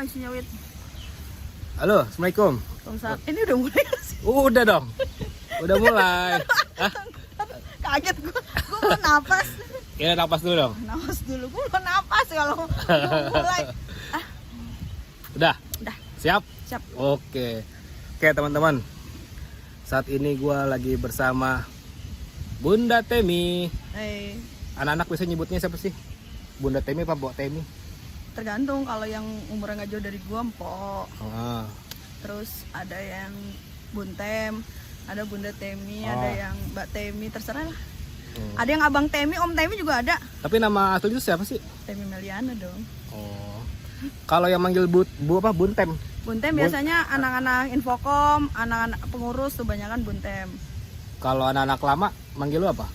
si Nyawit. Halo, assalamualaikum. Waalaikumsalam. Ini udah mulai nggak sih? Udah dong. Udah mulai. Hah? Kaget gue belum napas. Ya napas dulu dong. Napas dulu, gue belum napas kalau belum mulai. Udah. Udah. Siap? Siap. Oke. Oke, teman-teman. Saat ini gua lagi bersama Bunda Temi. Anak-anak biasa nyebutnya siapa sih? Bunda Temi apa Mbok Temi? Tergantung, kalau yang umurnya nggak jauh dari gua Mpok. Ah. Terus ada yang Buntem, ada Bunda Temi, Oh. ada yang Mbak Temi, terserah lah. Ada yang Abang Temi, Om Temi juga ada. Tapi nama asli itu siapa sih? Temi Meliana dong. Oh. Kalau yang manggil Bu apa Buntem? Buntem biasanya anak-anak infokom, anak-anak pengurus tuh banyakan Buntem. Kalau anak-anak lama manggil lu apa?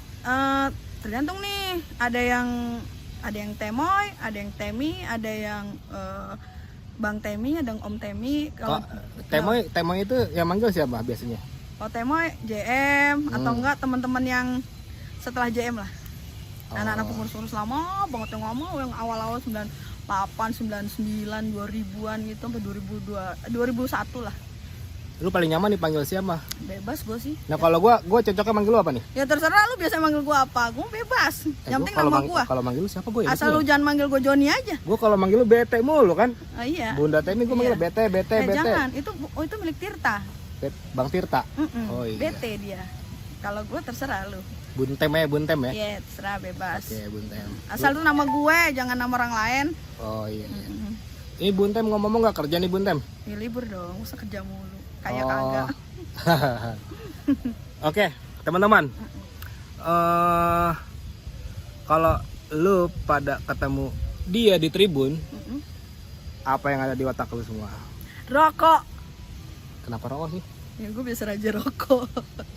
Tergantung nih, ada yang Temoy, ada yang Temi, ada yang Bang Temi, ada yang Om Temi. Kalau Temoy itu yang manggil siapa biasanya? kalau Temoy JM atau enggak teman-teman yang setelah JM lah. Anak-anak pengurus-pengurus lama banget yang lama, yang awal-awal 98, 99, 2000-an gitu sampai 2001 lah. Lu paling nyaman dipanggil siapa? Bebas gue sih. Nah, kalau gua cocoknya manggil lu apa nih? Ya terserah lu biasa manggil gua apa, gua bebas. Yang penting nama gua. Kalau manggil lu siapa gua ya? Asal lu jangan manggil gua Joni aja. Gua kalau manggil lu Bete mulu kan? Iya. Bunda Temi gua manggil Bete. Jangan, itu milik Tirta. Bang Tirta. Oh iya. Bete dia. Kalau gua terserah lu. Buntem ya? Iya, terserah bebas. Oke, Buntem. Asal lu nama gue, jangan nama orang lain. Oh iya. Ini Buntem ngomong nggak kerja nih Buntem? Ya libur dong, usah kerja mulu. Kayak kagak. Oke, teman-teman. Kalau lu pada ketemu dia di tribun, apa yang ada di otak lu semua? Rokok. Kenapa rokok sih? Ya gue biasa aja rokok.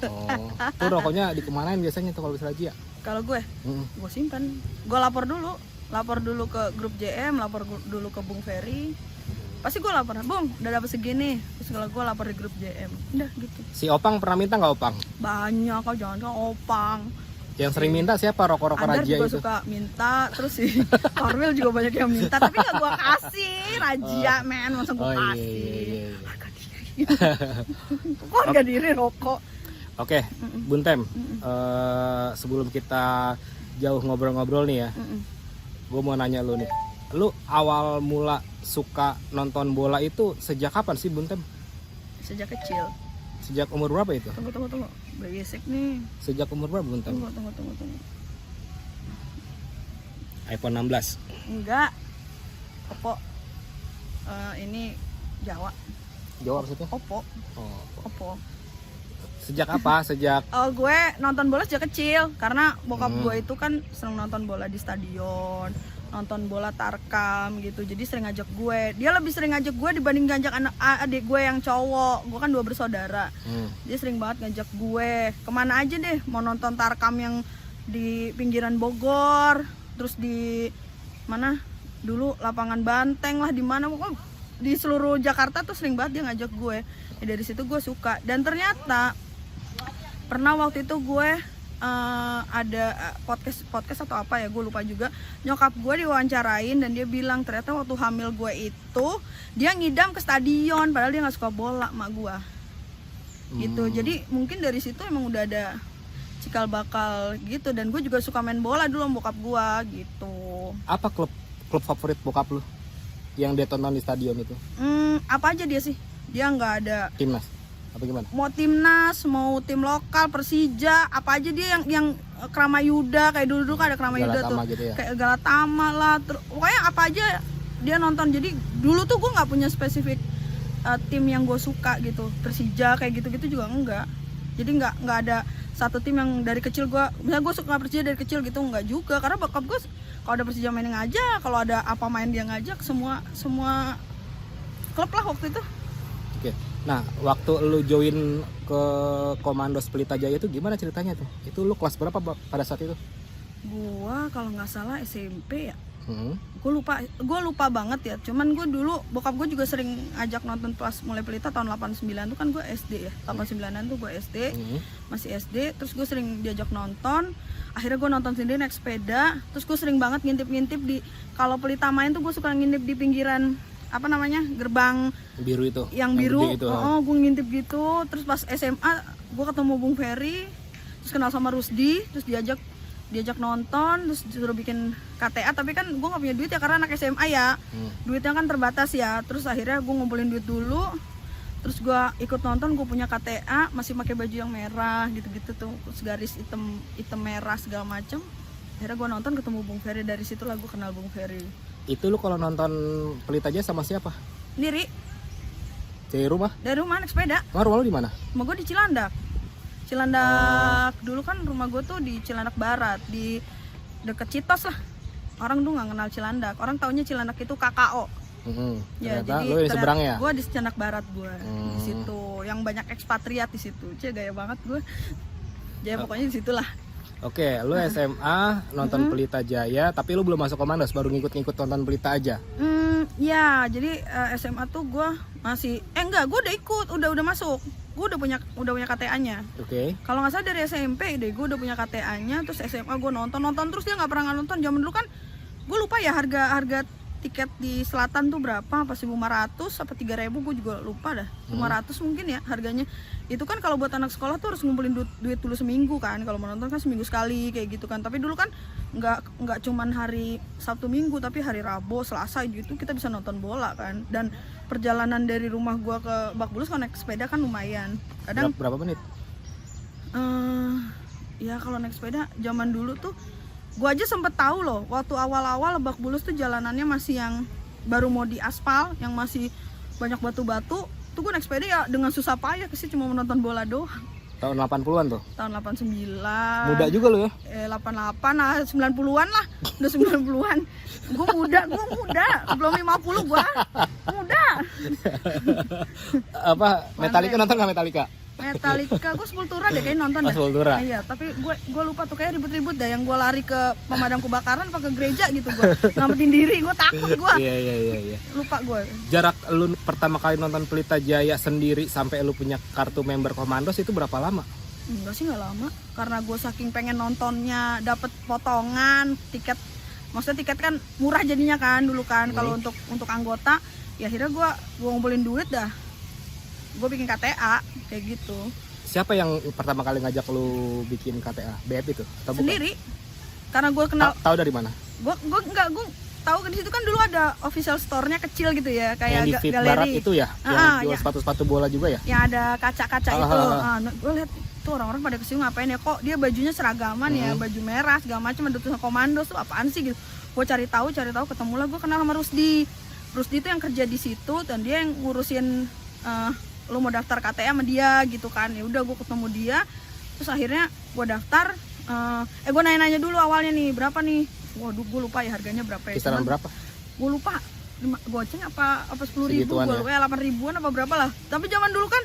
Oh, tuh rokoknya dikemanain biasanya tuh kalau bisa aja? Kalau gue simpan. Gue lapor dulu ke grup JM, lapor dulu ke Bung Ferry. Pasti gue lapor, Bung, udah dapet segini. Terus kalau gue lapor di grup JM, udah gitu. Si Opang pernah minta nggak Opang? Banyak kok, jangan Opang. Yang sering minta siapa? Rokok-rokok Andar Rajia juga itu? suka minta, terus si Korwil juga banyak yang minta, tapi gak gue kasih. Rajia men, masa gue kasih. Iya. Harga diri. Kok harga diri rokok? Oke, Buntem, sebelum kita jauh ngobrol-ngobrol nih ya, gue mau nanya lu nih, lu awal mula suka nonton bola itu sejak kapan sih Buntem? Sejak kecil. Sejak umur berapa itu? Tunggu. Berisik nih. Sejak umur berapa Buntem? Tunggu. iPhone 16? Enggak. Oppo. Ini Jawa. Jawa maksudnya? Oppo. Oh. Oppo. Sejak apa? Sejak Gue nonton bola sejak kecil karena bokap gue itu kan seneng nonton bola di stadion, nonton bola tarkam gitu. Jadi sering ngajak gue. Dia lebih sering ngajak gue dibanding ngajak adik gue yang cowok. Gue kan 2 bersaudara. Dia sering banget ngajak gue kemana aja deh. Mau nonton tarkam yang di pinggiran Bogor, terus di mana dulu lapangan Banteng lah, di mana pokoknya di seluruh Jakarta tuh sering banget dia ngajak gue. Dari situ gue suka. Dan ternyata pernah waktu itu gue ada podcast atau apa ya, gue lupa juga. Nyokap gue diwawancarain dan dia bilang ternyata waktu hamil gue itu dia ngidam ke stadion padahal dia nggak suka bola, mak gue gitu. Jadi mungkin dari situ emang udah ada cikal bakal gitu. Dan gue juga suka main bola dulu sama bokap gue gitu. apa klub favorit bokap lu yang dia tonton di stadion itu? Apa aja dia sih, dia nggak ada Timnas? Apa gimana? mau timnas, mau tim lokal, Persija, apa aja dia yang Kramayuda, kayak dulu kan ada Kramayuda tuh, gitu ya? kayak Galatama lah, pokoknya apa aja dia nonton. Jadi dulu tuh gue nggak punya spesifik tim yang gue suka gitu, Persija kayak gitu-gitu juga enggak. Jadi nggak ada satu tim yang dari kecil misalnya gue suka Persija dari kecil gitu, enggak juga. Karena bokap gue kalau ada Persija main ngajak, kalau ada apa main dia ngajak, semua klub lah waktu itu. Oke. Nah, waktu lu join ke Komandos Pelita Jaya itu gimana ceritanya tuh? Itu lu kelas berapa pada saat itu? Gua kalau nggak salah SMP ya. Gue lupa banget ya. Cuman gue dulu bokap gue juga sering ajak nonton pas mulai Pelita tahun 89 tuh kan gue SD ya. 89an tuh gue SD, masih SD. Terus gue sering diajak nonton. Akhirnya gue nonton sendiri naik sepeda. Terus gue sering banget ngintip-ngintip di, kalau Pelita main tuh gue suka ngintip di pinggiran apa namanya, gerbang Biru itu. yang biru. gede itu. Gue ngintip gitu. Terus pas SMA gue ketemu Bung Ferry, terus kenal sama Rusdi, terus diajak nonton, terus disuruh bikin KTA. Tapi kan gue nggak punya duit ya karena anak SMA ya, duitnya kan terbatas ya. Terus akhirnya gue ngumpulin duit dulu, terus gue ikut nonton. Gue punya KTA, masih pakai baju yang merah gitu-gitu tuh, terus garis hitam merah segala macem. Akhirnya gue nonton, ketemu Bung Ferry, dari situlah gue kenal Bung Ferry. Itu lu kalau nonton Pelita Jaya sama siapa? Sendiri, Dari rumah? dari rumah naik sepeda. Rumah lu di mana? Rumah gue di Cilandak. Cilandak dulu kan rumah gue tuh di Cilandak Barat, di deket Citos lah. Orang tuh nggak kenal Cilandak, orang taunya Cilandak itu KKO. Ya, Ternyata jadi lu di seberang ya? gue di Cilandak Barat gue, di situ. Yang banyak ekspatriat di situ. Gaya banget gue. Ya pokoknya di situlah. Oke, lu SMA nonton Pelita Jaya, tapi lu belum masuk Komandos, baru ngikut-ngikut nonton Pelita aja. Ya, jadi SMA tuh gue masih enggak, gue udah ikut, udah masuk. Gue udah punya KTA-nya. Oke. Kalau nggak salah dari SMP deh, gue udah punya KTA-nya. Terus SMA gue nonton terus, dia nggak pernah nonton. Zaman dulu kan, gue lupa ya harga tiket di selatan tuh berapa, apa 1.500 apa 3.000, gue juga lupa dah. 500 mungkin ya harganya. Itu kan kalau buat anak sekolah tuh harus ngumpulin duit dulu seminggu kan. Kalau mau nonton kan seminggu sekali kayak gitu kan. Tapi dulu kan nggak cuman hari Sabtu Minggu, tapi hari Rabu, Selasa gitu kita bisa nonton bola kan. Dan perjalanan dari rumah gua ke Lebak Bulus kalau naik sepeda kan lumayan. Kadang Berapa menit? Ya kalau naik sepeda zaman dulu tuh gua aja sempet tahu loh, waktu awal-awal Lebak Bulus tuh jalanannya masih yang baru mau diaspal, yang masih banyak batu-batu. Tuh gue naik sepeda ya dengan susah payah, kesini cuma menonton bola doang. Tahun 80-an tuh? Tahun 89. Muda juga lu ya? 88 lah, 90-an lah. Udah 90-an. Gue muda. Belum 50 gue. Muda. Apa, Metallica nonton nggak Metallica? Metallica, gue Sepultura deh kayaknya nonton deh. Sepultura? Iya, tapi gue lupa tuh, kayak ribut-ribut dah. Yang gue lari ke pemadam kebakaran apa ke gereja gitu gue. Ngamatin diri, gue takut gue. Iya. Lupa gue. Jarak lu pertama kali nonton Pelita Jaya sendiri sampai lu punya kartu member Komandos itu berapa lama? Enggak sih, nggak lama. Karena gue saking pengen nontonnya, dapet potongan tiket. Maksudnya tiket kan murah jadinya kan dulu kan. Kalau untuk anggota, ya akhirnya gue ngumpulin duit dah. Gue bikin KTA kayak gitu. Siapa yang pertama kali ngajak lu bikin KTA? BF itu? Atau Sendiri. Karena gue kenal. Tahu dari mana? Gue tahu di situ kan dulu ada official store-nya kecil gitu ya, kayak yang di Fit galeri. Barat itu ya, yang jual sepatu-sepatu bola juga ya? Yang ada kaca-kaca itu. Gue lihat tuh orang-orang pada kesini ngapain ya, kok dia bajunya seragaman ya, baju merah segala macam, ada tulisan Komandos tuh apaan sih gitu. Gue cari tahu, ketemulah gue kenal sama Rusdi. Rusdi itu yang kerja di situ dan dia yang ngurusin lu mau daftar KTA sama dia gitu kan. Ya udah gue ketemu dia, terus akhirnya gue daftar. Gue nanya-nanya dulu awalnya nih berapa nih. Waduh, gue lupa ya harganya berapa ya. Kisaran berapa? Gue lupa. Goceng apa 10.000, gue lupa ya, 8 ribuan apa berapa lah. Tapi zaman dulu kan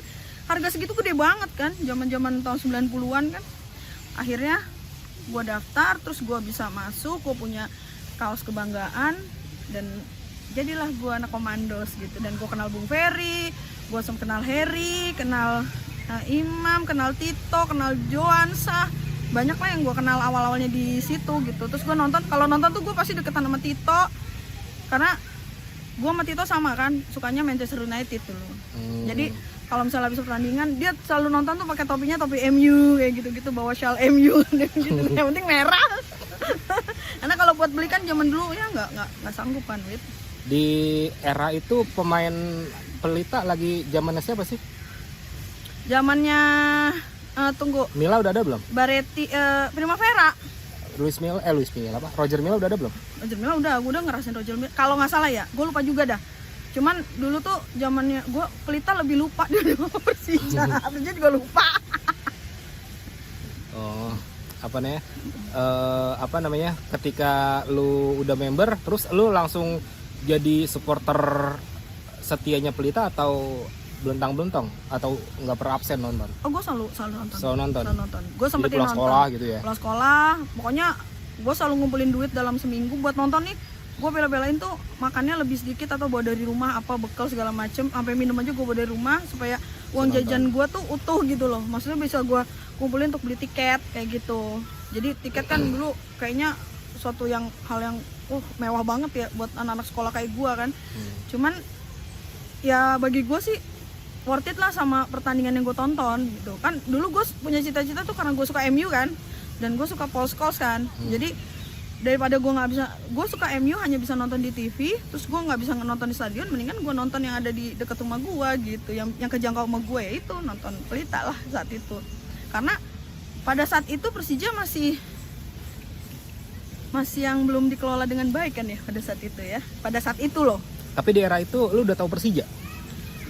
harga segitu gede banget kan, zaman tahun 90-an kan. Akhirnya gue daftar, terus gue bisa masuk, gue punya kaos kebanggaan dan jadilah gue anak Komandos gitu. Dan gue kenal Bung Ferry, gue kenal Harry, kenal Imam, kenal Tito, kenal Joansa. Banyak lah yang gue kenal awal-awalnya di situ gitu. Terus gue nonton, kalau nonton tuh gue pasti deketan sama Tito, karena gue sama Tito sama kan, sukanya Manchester United dulu. Jadi kalau misalnya habis pertandingan, dia selalu nonton tuh pakai topinya topi MU kayak gitu-gitu, bawa shawl MU gitu. Yang penting merah. Karena kalau buat beli kan zaman dulu ya nggak sanggup kan gitu. Di era itu pemain Pelita lagi zamannya siapa sih? Zamannya tunggu. Mila udah ada belum? Baretti, Primavera. Luis Milla apa? Roger Milla udah ada belum? Roger Milla udah, gue udah ngerasain Roger Milla. Kalau nggak salah ya, gue lupa juga dah. Cuman dulu tuh zamannya gue Pelita lebih lupa dari Persija. Persija juga lupa. Oh, apa namanya? Ketika lu udah member, terus lu langsung jadi supporter setianya Pelita atau belentang-belentong atau nggak pernah absen nonton? Oh, gue selalu nonton. Selalu nonton. Gue sempetin pulang nonton. Sekolah gitu ya. Pulang sekolah, pokoknya gue selalu ngumpulin duit dalam seminggu buat nonton nih. Gue bela-belain tuh makannya lebih sedikit atau bawa dari rumah, apa bekal segala macem, sampai minum aja gue bawa dari rumah supaya uang jajan gue tuh utuh gitu loh. Maksudnya bisa gue kumpulin untuk beli tiket kayak gitu. Jadi tiket kan dulu kayaknya suatu hal yang mewah banget ya buat anak-anak sekolah kayak gue kan. Cuman ya bagi gue sih worth it lah sama pertandingan yang gue tonton gitu kan. Dulu gue punya cita-cita tuh karena gue suka MU kan, dan gue suka Paul Scholes kan. Jadi daripada gue nggak bisa, gue suka MU hanya bisa nonton di TV, terus gue nggak bisa nonton di stadion, mendingan gue nonton yang ada di dekat rumah gue gitu, yang kejangkau sama gue, itu nonton Pelita lah saat itu. Karena pada saat itu Persija masih yang belum dikelola dengan baik kan ya pada saat itu ya, pada saat itu loh. Tapi di era itu lu udah tahu Persija?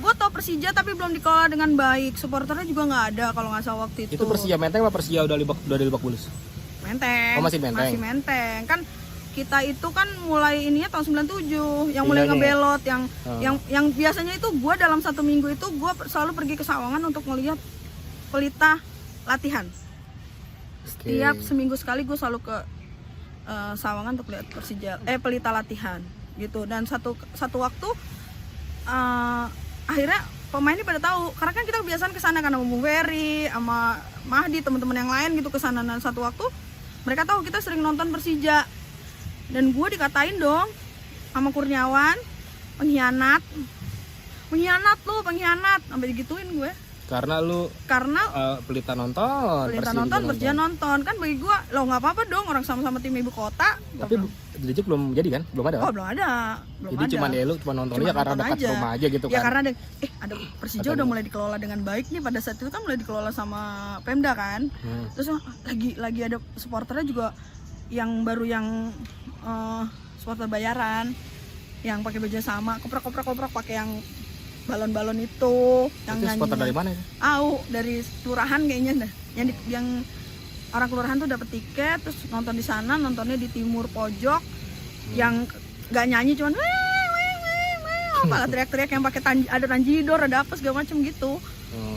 Gue tau Persija tapi belum dikelola dengan baik, supporternya juga nggak ada kalau nggak salah waktu itu. Itu Persija Menteng apa Persija udah di Lebak Bulus? Menteng. Oh, masih Menteng. Masih Menteng. Kan kita itu kan mulai ininya tahun 97 yang mulai ngebelot, yang biasanya itu gue dalam 1 minggu itu gue selalu pergi ke Sawangan untuk melihat Pelita latihan. Setiap seminggu sekali gue selalu ke Sawangan untuk lihat Pelita latihan gitu. Dan satu waktu akhirnya pemainnya pada tahu, karena kan kita kebiasaan kesana karena Bung Ferry sama Mahdi, teman-teman yang lain gitu kesana. Dan satu waktu mereka tahu kita sering nonton Persija, dan gue dikatain dong sama Kurniawan, pengkhianat sampai digituin gue. Karena Pelita nonton, Persija nonton. Kan bagi gue, lo nggak apa-apa dong, orang sama-sama tim ibu kota. Tapi Dijuk belum jadi kan? Belum ada kan? Oh, belum ada. Jadi cuma nonton aja karena dekat rumah aja gitu kan? Ya karena ada Persija udah mulai dikelola dengan baik nih, pada saat itu kan mulai dikelola sama Pemda kan. Terus lagi ada supporternya juga yang baru, yang supporter bayaran, yang pakai baju sama, koprak pakai yang balon-balon itu yang nyanyi. Supporter dari mana ya? Dari kelurahan kayaknya dah. Yang orang kelurahan tuh dapat tiket terus nonton di sana, nontonnya di timur pojok. Yang nggak nyanyi cuman malah teriak-teriak, yang pakai ada tanjidor, ada apa segala macam gitu.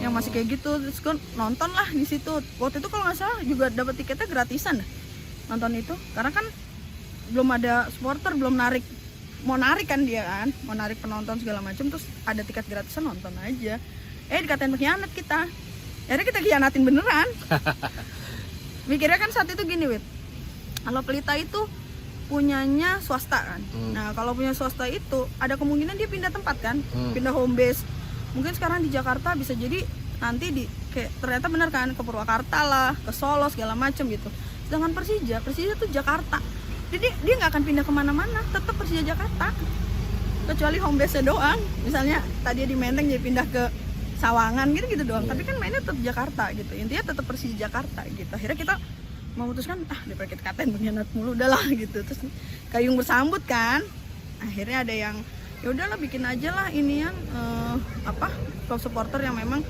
Yang masih kayak gitu, terus gue nonton lah di situ. Waktu itu kalau nggak salah juga dapat tiketnya gratisan nonton itu, karena kan belum ada supporter, belum mau narik kan dia kan, mau narik penonton segala macam, terus ada tiket gratisan, nonton aja. Dikatain pengkhianat kita. Akhirnya kita khianatin beneran. Mikirnya kan saat itu gini, Wit, kalau Pelita itu punyanya swasta kan. Nah kalau punya swasta itu ada kemungkinan dia pindah tempat kan, pindah home base. Mungkin sekarang di Jakarta, bisa jadi nanti ternyata bener kan, ke Purwakarta lah, ke Solo segala macam gitu. Sedangkan Persija tuh Jakarta. Jadi dia nggak akan pindah kemana-mana, tetap Persija Jakarta, kecuali home base-nya doang. Misalnya tadi di Menteng jadi pindah ke Sawangan gitu doang. Tapi kan mainnya tetap Jakarta gitu. Intinya tetap Persija Jakarta gitu. Akhirnya kita memutuskan daripada kita katain pengkhianat mulu, udahlah gitu. Terus kayung bersambut kan. Akhirnya ada yang ya udahlah bikin aja lah inian klub supporter yang memang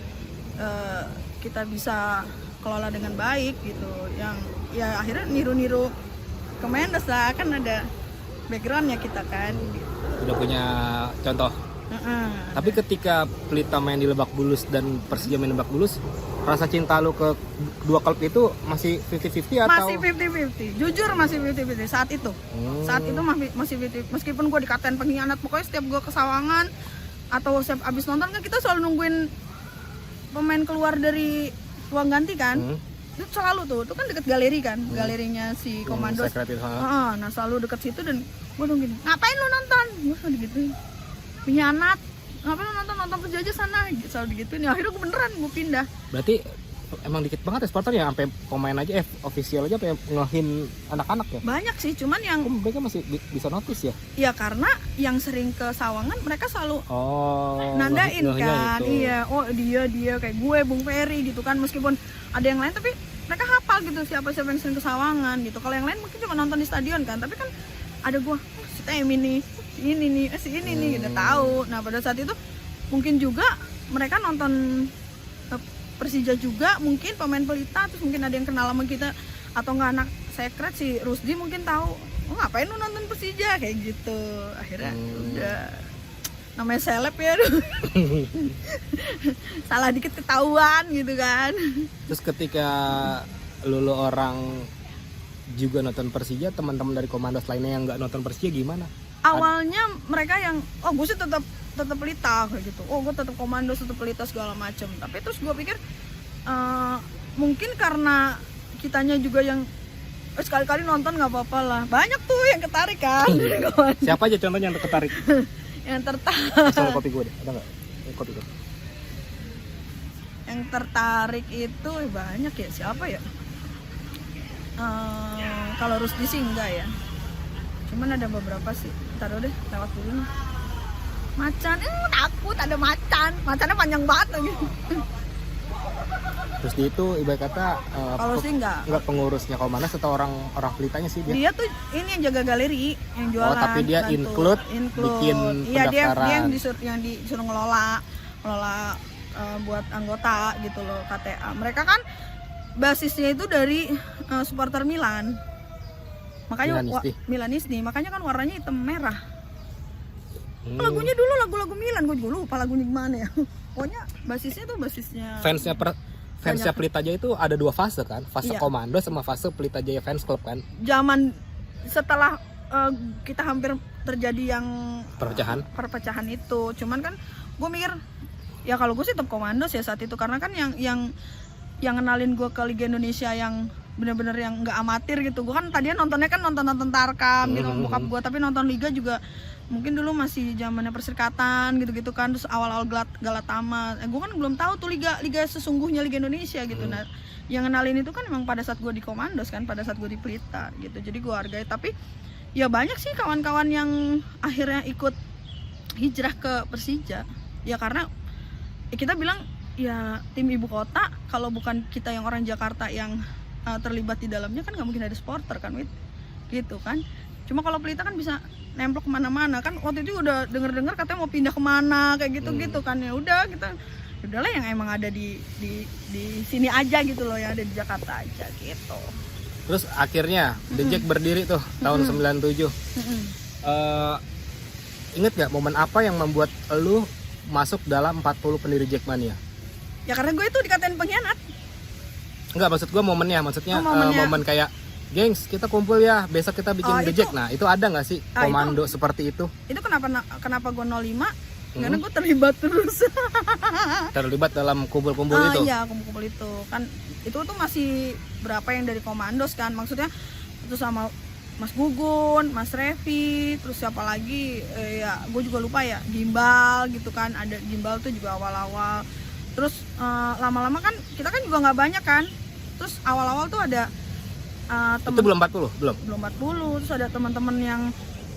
kita bisa kelola dengan baik gitu. Yang ya akhirnya niru Kemendes lah, kan ada backgroundnya kita kan gitu. Udah punya contoh. Tapi ketika Pelita main di Lebak Bulus dan Persija main di Lebak Bulus, rasa cinta lu ke dua klub itu masih 50-50 atau? Masih 50-50, jujur masih 50-50 saat itu. Saat itu masih 50, meskipun gue dikatain pengkhianat, pokoknya setiap gue ke Sawangan atau setiap abis nonton kan kita selalu nungguin pemain keluar dari ruang ganti kan. Itu selalu tuh kan deket galeri kan, galerinya si Komandos. Nah selalu deket situ, dan gue nungguin, ngapain lu nonton? Gue selalu digituin, pengkhianat, ngapain lu nonton penjajah sana? Selalu digituin. Ya akhirnya gue beneran gue pindah. Berarti emang dikit banget ya supporter ya, sampai pemain aja official aja sampai ngehin anak-anak ya? Banyak sih, cuman yang mereka masih bisa notice ya? Iya, karena yang sering ke Sawangan mereka selalu nandain kan. Itu. Iya, dia kayak gue, Bung Ferry gitu kan. Meskipun ada yang lain tapi mereka hafal gitu siapa yang sering ke Sawangan gitu. Kalau yang lain mungkin cuma nonton di stadion kan, tapi kan ada gue, si Temi nih, si ini nih gitu tahu. Nah pada saat itu mungkin juga mereka nonton Persija juga, mungkin pemain Pelita, terus mungkin ada yang kenal sama kita, atau nggak anak sekret si Rusdi mungkin tahu, ngapain lu nonton Persija kayak gitu. Akhirnya udah, namanya seleb ya, salah dikit ketahuan gitu kan. Terus ketika lu orang juga nonton Persija, teman-teman dari Komandos lainnya yang nggak nonton Persija gimana? Awalnya mereka yang gue sih tetap Pelita kayak gitu, gue tetap Komandos, tetap Pelita segala macem. Tapi terus gue pikir mungkin karena kitanya juga yang sekali-kali nonton nggak apa-apa lah, banyak tuh yang ketarik kan. Siapa aja contohnya yang tertarik? Yang Sama kopi gue deh, ada nggak? Kopi gue. Yang tertarik itu banyak ya, siapa ya? Kalau Rusdi sih enggak ya. Cuman ada beberapa sih. Taruh deh, lewat dulu nih. Macan, takut ada macan. Macannya panjang banget lagi. Terus dia itu ibarat kata Kalau sih enggak. Pengurusnya Komandos atau orang Pelitanya sih dia. Dia tuh ini yang jaga galeri, yang jualan. Oh, tapi dia bantu. include bikin Iya, dia pendaftaran. yang disuruh ngelola buat anggota gitu loh, KTA. Mereka kan basisnya itu dari supporter Milan. Makanya Milanisti, makanya kan warnanya hitam merah. Lagunya dulu lagu-lagu Milan, gue juga lupa lagunya gimana ya. Pokoknya basisnya tuh fansnya Pelita Jaya itu ada 2 fase kan, fase Komando sama fase Pelita Jaya Fans Club kan. Zaman setelah kita hampir terjadi yang perpecahan itu, cuman kan gue mikir ya kalau gue sih tetap Komandos ya saat itu, karena kan yang kenalin gue ke Liga Indonesia yang bener-bener yang nggak amatir gitu. Gue kan tadinya nontonnya kan nonton Tarkam gitu bokap gue, tapi nonton Liga juga mungkin dulu masih zamannya Perserikatan gitu-gitu kan, terus awal-awal Galatama. Gue kan belum tahu tuh liga sesungguhnya Liga Indonesia gitu. Nah, yang kenalin itu kan emang pada saat gue di Komandos kan, pada saat gue di Pelita gitu. Jadi gue hargai, tapi ya banyak sih kawan-kawan yang akhirnya ikut hijrah ke Persija. Ya karena kita bilang ya tim ibu kota, kalau bukan kita yang orang Jakarta yang terlibat di dalamnya kan nggak mungkin ada supporter kan, gitu kan. Cuma kalau Pelita kan bisa nemplok kemana-mana kan. Waktu itu udah dengar katanya mau pindah kemana kayak gitu kan. Ya udah kita udahlah yang emang ada di sini aja gitu loh, yang ada di Jakarta aja gitu. Terus akhirnya The Jack berdiri tuh tahun 97. Ingat gak momen apa yang membuat lu masuk dalam 40 pendiri Jackmania? Ya karena gue itu dikatain pengkhianat. Enggak, maksud gue momennya, momen kayak gengs kita kumpul ya, besok kita bikin The Jack. Nah itu ada nggak sih komando seperti itu? Itu kenapa gue 05? Karena gue terlibat terus. Terlibat dalam kumpul-kumpul itu? Iya, kumpul-kumpul itu kan. Itu tuh masih berapa yang dari Komandos kan, maksudnya itu sama Mas Gugun, Mas Revi, terus siapa lagi, ya gue juga lupa ya, Gimbal gitu kan. Ada Gimbal tuh juga awal-awal. Terus lama-lama kan kita kan juga nggak banyak kan. Terus awal-awal tuh ada itu belum 40? Belum 40. Terus ada teman-teman yang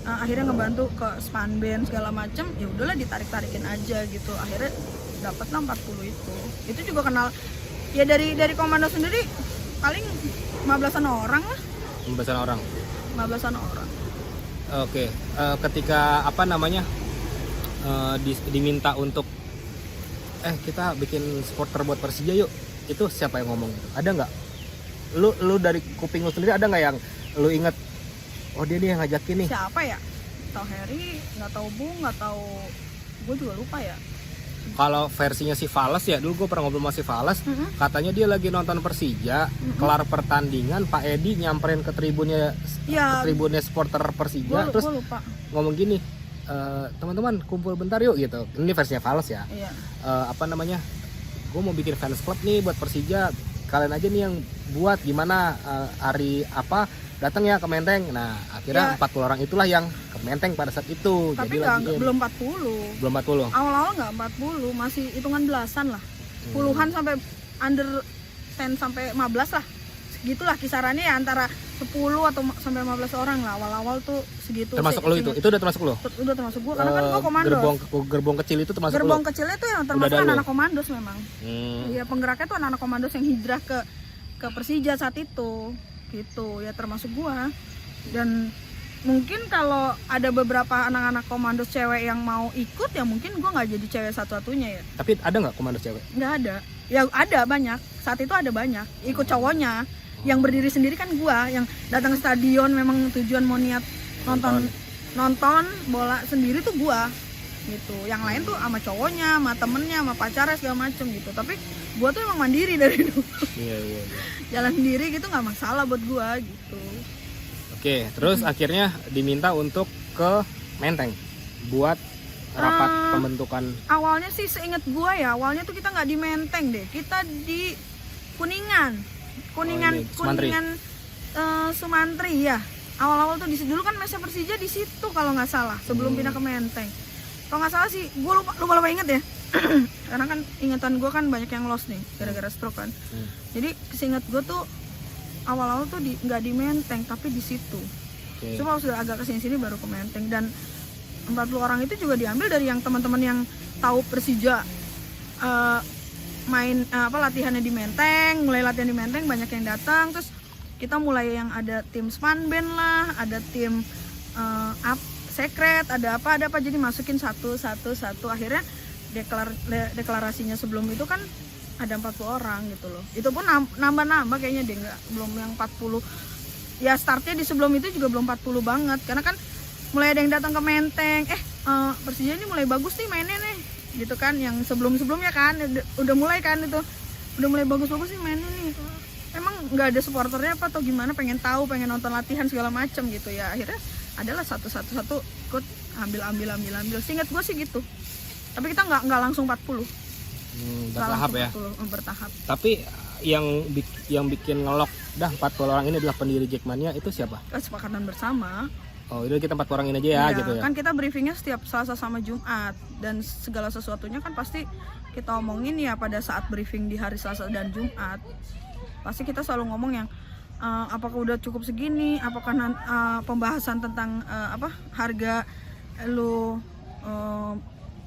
akhirnya ngebantu ke Spanben segala macem. Ya udahlah ditarik-tarikin aja gitu. Akhirnya dapatlah 40 itu. Itu juga kenal ya dari Komando sendiri paling 15-an orang lah. 15-an orang. Oke, ketika diminta untuk kita bikin supporter buat Persija yuk, itu siapa yang ngomong? Ada nggak? Lu dari kuping lu sendiri ada nggak yang lu inget? Oh dia yang ngajakin nih. Siapa ya? Tahu Harry, nggak tahu Bung, nggak tahu. Gue juga lupa ya. Kalau versinya si Fales ya, dulu gue pernah ngobrol sama si Fales, katanya dia lagi nonton Persija, kelar pertandingan Pak Edi nyamperin ke tribunnya, supporter Persija, terus lupa. ngomong gini, teman-teman kumpul bentar yuk gitu. Ini versinya Fales ya. Iya. Gue mau bikin fans club nih buat Persija, kalian aja nih yang buat, gimana hari apa datang ya ke Menteng. Nah akhirnya 40 orang itulah yang ke Menteng pada saat itu. Tapi belum 40. Awal-awal nggak 40, masih hitungan belasan lah, puluhan sampai under 10 sampai 15 lah, segitulah kisarannya ya, antara 10 atau sampai 15 orang lah awal-awal tuh segitu. Termasuk lo itu udah termasuk lo? Udah termasuk gua, karena kan gua Komandos. Gerbong kecil itu termasuk gerbong lo? Kecilnya tuh yang termasuk anak-anak Komandos memang. Iya, penggeraknya tuh anak-anak Komandos yang hijrah ke Persija saat itu gitu ya, termasuk gua. Dan mungkin kalau ada beberapa anak-anak Komandos cewek yang mau ikut ya mungkin gua nggak jadi cewek satu-satunya ya. Tapi ada nggak Komandos cewek? Nggak ada. Ya ada banyak, saat itu ada banyak ikut cowoknya. Yang berdiri sendiri kan gua, yang datang ke stadion memang tujuan mau niat nonton bola sendiri tuh gua gitu. Yang lain tuh sama cowoknya, sama temennya, sama pacarnya segala macem gitu. Tapi gua tuh emang mandiri dari dulu. Iya. Jalan sendiri gitu nggak masalah buat gua gitu. Oke, terus akhirnya diminta untuk ke Menteng buat rapat pembentukan. Awalnya sih seingat gua ya, awalnya tuh kita nggak di Menteng deh, kita di Kuningan Sumantri ya. Awal-awal tuh di situ dulu kan mesa Persija di situ kalau nggak salah, sebelum pindah ke Menteng. kalau nggak salah sih, gue lupa inget ya. Karena kan ingatan gue kan banyak yang lost nih gara-gara stroke kan. Jadi seingat gue tuh awal-awal tuh nggak di Menteng tapi di situ. Cuma sudah agak kesini-sini baru ke Menteng. Dan 40 orang itu juga diambil dari yang teman-teman yang tahu Persija latihannya di Menteng, mulai latihan di Menteng banyak yang datang. Terus kita mulai yang ada tim span band lah, ada tim secret, ada apa, jadi masukin satu. Akhirnya deklarasinya sebelum itu kan ada 40 orang gitu loh. Itu pun nambah kayaknya deh, belum yang 40. Ya startnya di sebelum itu juga belum 40 banget. Karena kan mulai ada yang datang ke Menteng, Persija ini mulai bagus nih mainnya nih gitu kan. Yang sebelumnya kan udah mulai kan itu, udah mulai bagus-bagus nih mainnya nih. Emang nggak ada supporternya apa atau gimana, pengen tahu, pengen nonton latihan segala macam gitu ya. Akhirnya adalah satu ikut ambil. Seingat gue sih gitu. Tapi kita nggak langsung 40. Bertahap ya. Bertahap. Tapi yang bikin ngelok dah 40 orang ini adalah pendiri Jackmania itu siapa? Kesepakatan bersama. Oh, itu kita 4 orang ini aja ya, gitu ya. Kan kita briefingnya setiap Selasa sama Jumat, dan segala sesuatunya kan pasti kita omongin ya pada saat briefing di hari Selasa dan Jumat. Pasti kita selalu ngomong yang apakah udah cukup segini, apakah pembahasan tentang harga lu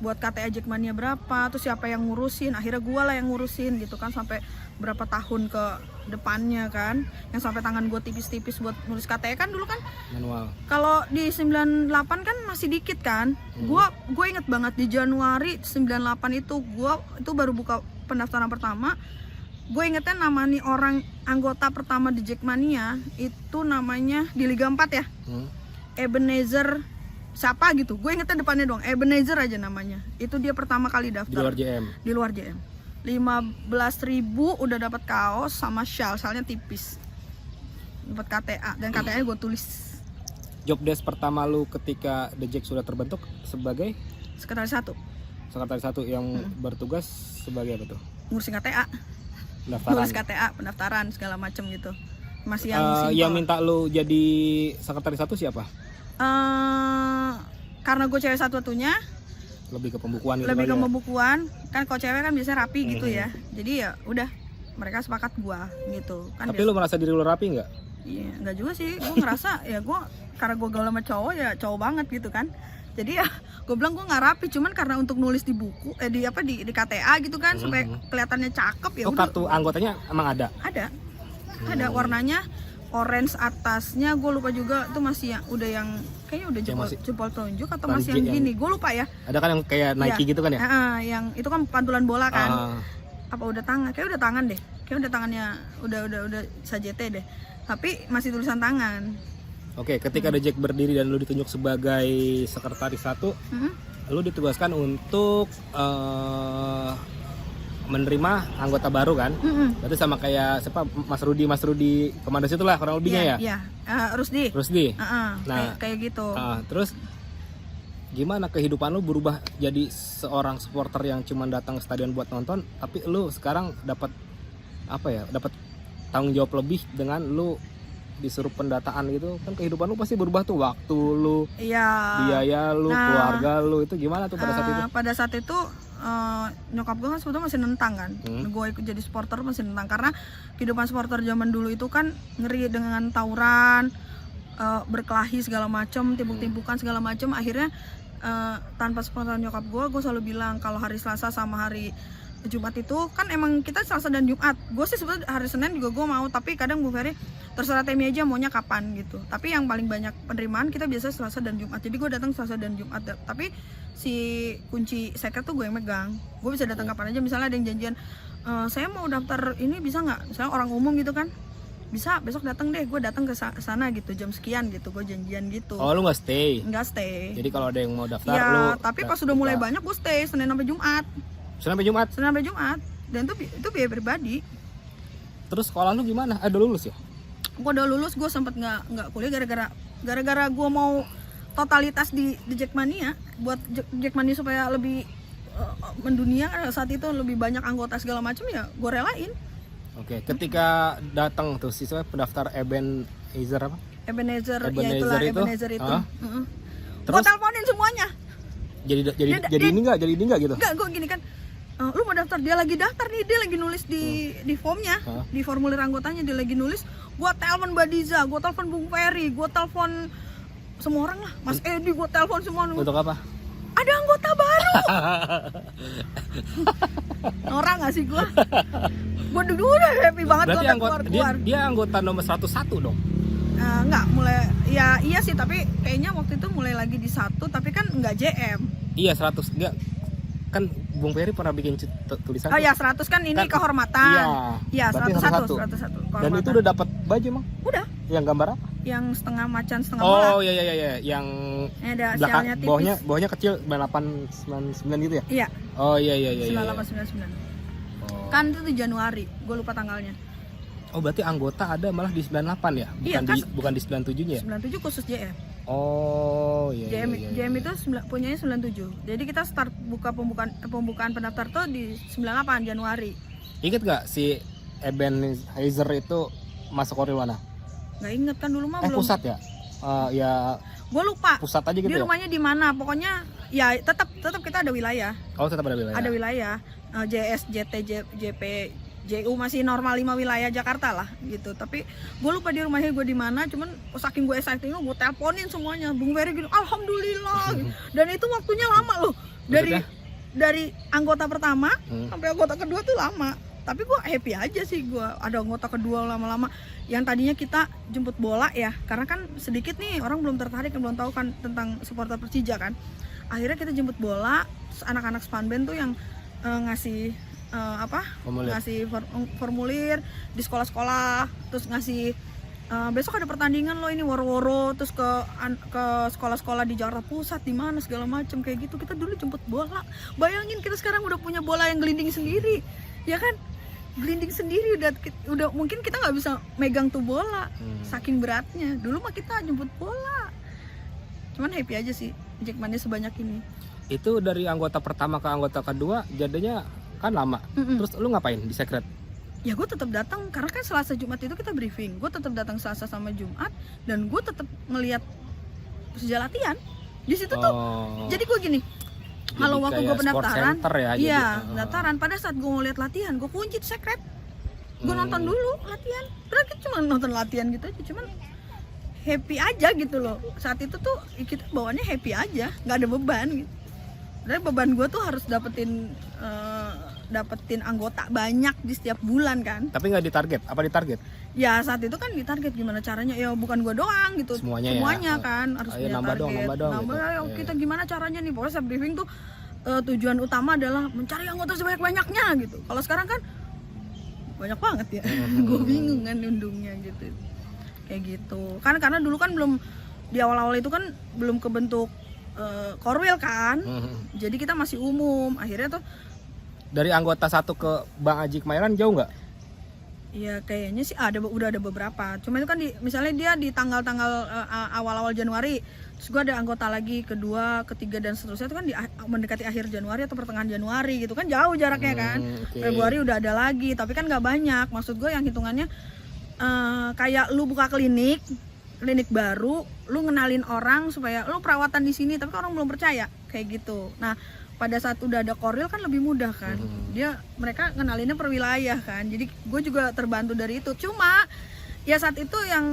buat KTA Jackmania berapa, terus siapa yang ngurusin. Akhirnya gue lah yang ngurusin gitu kan, sampai berapa tahun ke depannya kan, yang sampai tangan gue tipis-tipis buat nulis KTA kan dulu kan manual. Kalau di 98 kan masih dikit kan. Gue inget banget di Januari 98 itu itu baru buka pendaftaran pertama. Gue ingetnya nama nih orang anggota pertama di Jackmania itu namanya di Liga 4 ya. Ebenezer siapa gitu. Gue ingetnya depannya doang, Ebenezer aja namanya. Itu dia pertama kali daftar. Di luar JM. 15.000 udah dapat kaos sama shalnya tipis. Dapat KTA, dan KTA-nya gue tulis. Job desk pertama lu ketika The Jack sudah terbentuk sebagai Sekretaris 1. Sekretaris 1 yang bertugas sebagai apa tuh? Ngurusin KTA. Nulis KTA, pendaftaran segala macem gitu. Masih yang simple. Yang minta lu jadi sekretaris 1 siapa? Karena gue cewek satu-satunya, lebih ke pembukuan gitu. Lebih ke pembukuan. Kan kalau cewek kan biasanya rapi gitu ya. Jadi ya udah, mereka sepakat gua gitu kan. Tapi lu merasa diri lu rapi nggak? Iya, nggak juga sih. Gue ngerasa ya karena gue gaul sama cowok ya cowok banget gitu kan. Jadi ya gue bilang gue nggak rapi, cuman karena untuk nulis di buku di KTA gitu kan, supaya kelihatannya cakep ya. Kartu anggotanya emang ada? Ada warnanya orange atasnya, gue lupa juga itu masih yang kayaknya udah jempol telunjuk atau masih yang gini, gue lupa ya. Ada kan yang kayak Nike gitu kan ya? Yang itu kan pantulan bola kan. Apa udah tangan? Kayak udah tangan deh. Kayak udah tangannya udah sajete deh. Tapi masih tulisan tangan. Oke, ketika The Jack berdiri dan lu ditunjuk sebagai sekretaris 1, lu ditugaskan untuk menerima anggota baru kan? Berarti sama kayak siapa, Mas Rudi komandan situ lah kurang lebihnya ya? Iya, Rusdi. Nah, kayak gitu. Terus gimana kehidupan lu berubah jadi seorang supporter yang cuma datang ke stadion buat nonton, tapi lu sekarang dapat tanggung jawab lebih dengan lu disuruh pendataan gitu kan. Kehidupan lu pasti berubah tuh, waktu lu, biaya lu, keluarga lu, itu gimana tuh pada saat itu? Pada saat itu nyokap gue kan sebetulnya masih nentang kan. Gue ikut jadi supporter masih nentang, karena kehidupan supporter zaman dulu itu kan ngeri dengan tawuran, berkelahi segala macam, timpuk-timpukan segala macam. Akhirnya tanpa sepengetahuan nyokap gue selalu bilang kalau hari Selasa sama hari Jumat itu kan emang kita Selasa dan Jumat. Gue sih sebetulnya hari Senin juga gue mau, tapi kadang Bu Ferry terserah Temi aja maunya kapan gitu. Tapi yang paling banyak penerimaan kita biasa Selasa dan Jumat. Jadi gue datang Selasa dan Jumat. Tapi si kunci secret tuh gue yang megang. Gue bisa datang kapan aja. Misalnya ada yang janjian, saya mau daftar ini bisa nggak? Misalnya orang umum gitu kan, bisa besok datang deh. Gue datang ke sana gitu jam sekian gitu. Gue janjian gitu. Oh, lu nggak stay? Nggak stay. Jadi kalau ada yang mau daftar ya, tapi pas sudah mulai banyak gue stay Senin sampai Jumat. Senin sampai Jumat. Dan itu biaya pribadi. Terus sekolah lu gimana? Udah lulus ya? Gue udah lulus, gue sempet nggak kuliah gara-gara gue mau totalitas di Jackmania, buat Jackmania supaya lebih mendunia. Saat itu lebih banyak anggota segala macam, ya gue relain. Oke, ketika datang tuh siswa pendaftar Ebenezer itu. Gue teleponin semuanya. jadi ini enggak gitu. Enggak, gue gini kan, lu mau daftar, dia lagi daftar nih, dia lagi nulis di formnya, di formulir anggotanya dia lagi nulis. Gue telepon Mbak Diza, gue telepon Bung Ferry, gue telepon semua orang lah, Mas Edi, gue telepon semua. Untuk apa? Ada anggota baru. Norak gak sih gue? Gue dulu udah happy banget. Berarti gue anggota dia anggota nomor 101 dong. Enggak, mulai ya iya sih, tapi kayaknya waktu itu mulai lagi di 1, tapi kan enggak JM. Iya 100 enggak. Kan Bung Ferry pernah bikin tulisan. Oh ya 100 kan ini kehormatan. Iya 101. Dan itu udah dapat baju emang? Udah. Yang gambar apa? Yang setengah macan setengah bola. Oh iya. Yang ada belakang sialnya tipis. bawahnya kecil 9899 gitu ya? Iya. Oh iya. 9899. Kan itu Januari, gue lupa tanggalnya. Oh berarti anggota ada malah di 98 ya? Bukan di 97-nya ya? 97 khusus JM. Oh iya. JM itu punyanya 97. Jadi kita start pembukaan pendaftar tuh di 98 Januari. Ingat gak si Ebenezer itu masuk Koril mana? Nggak inget kan dulu mah belum. Pusat ya? Ya gue lupa. Pusat aja gitu di ya? rumahnya di mana? Pokoknya ya tetap kita ada wilayah. Oh tetap ada wilayah. Ada wilayah. JS, JT, JP, JU masih normal 5 wilayah Jakarta lah gitu. Tapi gue lupa di rumahnya gue di mana. Cuman saking gue excited gue teleponin semuanya. Bung Ferry gitu, alhamdulillah. Dan itu waktunya lama loh. Dari anggota pertama sampai anggota kedua tuh lama. Tapi gue happy aja sih, gue ada anggota kedua lama-lama. Yang tadinya kita jemput bola ya, karena kan sedikit nih orang belum tertarik, belum tahu kan tentang supporter Persija kan. Akhirnya kita jemput bola, anak-anak Spanben tuh yang ngasih ngasih formulir di sekolah-sekolah, terus ngasih besok ada pertandingan lo ini woro-woro, terus ke sekolah-sekolah di Jakarta Pusat di mana segala macam kayak gitu. Kita dulu jemput bola, bayangin kita sekarang udah punya bola yang gelinding sendiri, ya kan? Gelinding sendiri udah mungkin kita nggak bisa megang tuh bola saking beratnya. Dulu mah kita jemput bola, cuman happy aja sih jackmannya sebanyak ini. Itu dari anggota pertama ke anggota kedua jadinya kan lama. Terus lu ngapain di secret? Ya gue tetap datang karena kan Selasa Jumat itu kita briefing. Gue tetap datang Selasa sama Jumat dan gue tetap ngelihat Persija latihan di situ tuh. Jadi gue gini, kalau waktu gue pendaftaran, pendaftaran pada saat gue ngeliat latihan, gue kunci secret. Gue nonton dulu latihan. Terus kita cuma nonton latihan gitu aja, cuman happy aja gitu loh. Saat itu tuh kita bawaannya happy aja, nggak ada beban gitu. Dan beban gue tuh harus dapetin anggota banyak di setiap bulan kan. Tapi nggak ditarget? Apa ditarget? Ya saat itu kan ditarget, gimana caranya? Ya bukan gue doang gitu. Semuanya kan harus punya target. Nambah gitu. Kita gimana caranya nih? Pokoknya saat briefing tuh tujuan utama adalah mencari anggota sebanyak-banyaknya gitu. Kalau sekarang kan banyak banget ya. Gue bingung kan undungnya gitu. Kayak gitu. Karena dulu kan belum, di awal-awal itu kan belum kebentuk Korwil kan. Jadi kita masih umum. Akhirnya tuh dari anggota 1 ke Bang Aji Kemayoran jauh nggak? Ya kayaknya sih udah ada beberapa. Cuma itu kan misalnya dia di tanggal-tanggal awal-awal Januari, terus gue ada anggota lagi kedua, ketiga dan seterusnya itu kan mendekati akhir Januari atau pertengahan Januari gitu kan, jauh jaraknya kan. Februari udah ada lagi, tapi kan nggak banyak. Maksud gue yang hitungannya kayak lu buka klinik baru, lu ngenalin orang supaya lu perawatan di sini, tapi orang belum percaya kayak gitu. Nah pada saat udah ada Koril kan lebih mudah kan, mereka ngenalinnya per wilayah kan, jadi gue juga terbantu dari itu. Cuma ya saat itu yang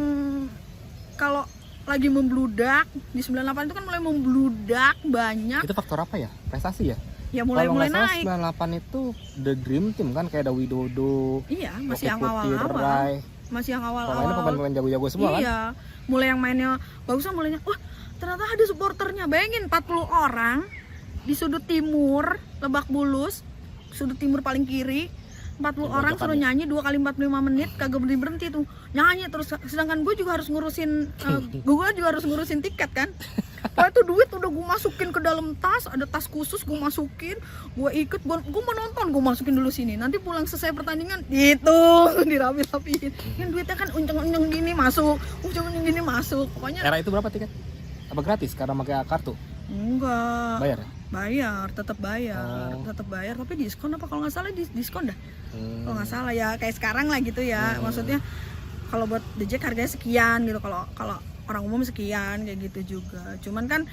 kalau lagi membludak di 98 itu kan mulai membludak banyak. Itu faktor apa ya? Prestasi ya? Ya mulai naik. 98 itu The Dream Team kan, kayak ada Widodo. Iya, masih yang awal-awal. Masih yang awal-awal. Pemain-pemain jago-jago semua kan? Iya, mulai yang mainnya bagusnya mulainya, wah ternyata ada supporternya. Bayangin 40 orang di sudut timur Lebak Bulus, sudut timur paling kiri, 40 orang suruh nyanyi 2 kali 45 menit, kagak berhenti tuh nyanyi terus. Sedangkan gue juga harus ngurusin tiket kan. Kalau itu duit udah gue masukin ke dalam tas, ada tas khusus gue masukin, gue ikut, gue mau nonton, gue masukin dulu sini. Nanti pulang selesai pertandingan itu dirapi-rapiin. Yang duitnya kan unceng-unceng gini masuk, Pokoknya. Era itu berapa tiket? Apa gratis karena pakai kartu? Enggak. Bayar? Bayar, tetap bayar, tapi diskon apa kalau nggak salah diskon dah. Kalau nggak salah ya kayak sekarang lah gitu ya. Maksudnya kalau buat The Jack harganya sekian gitu, kalau orang umum sekian kayak gitu juga. Cuman kan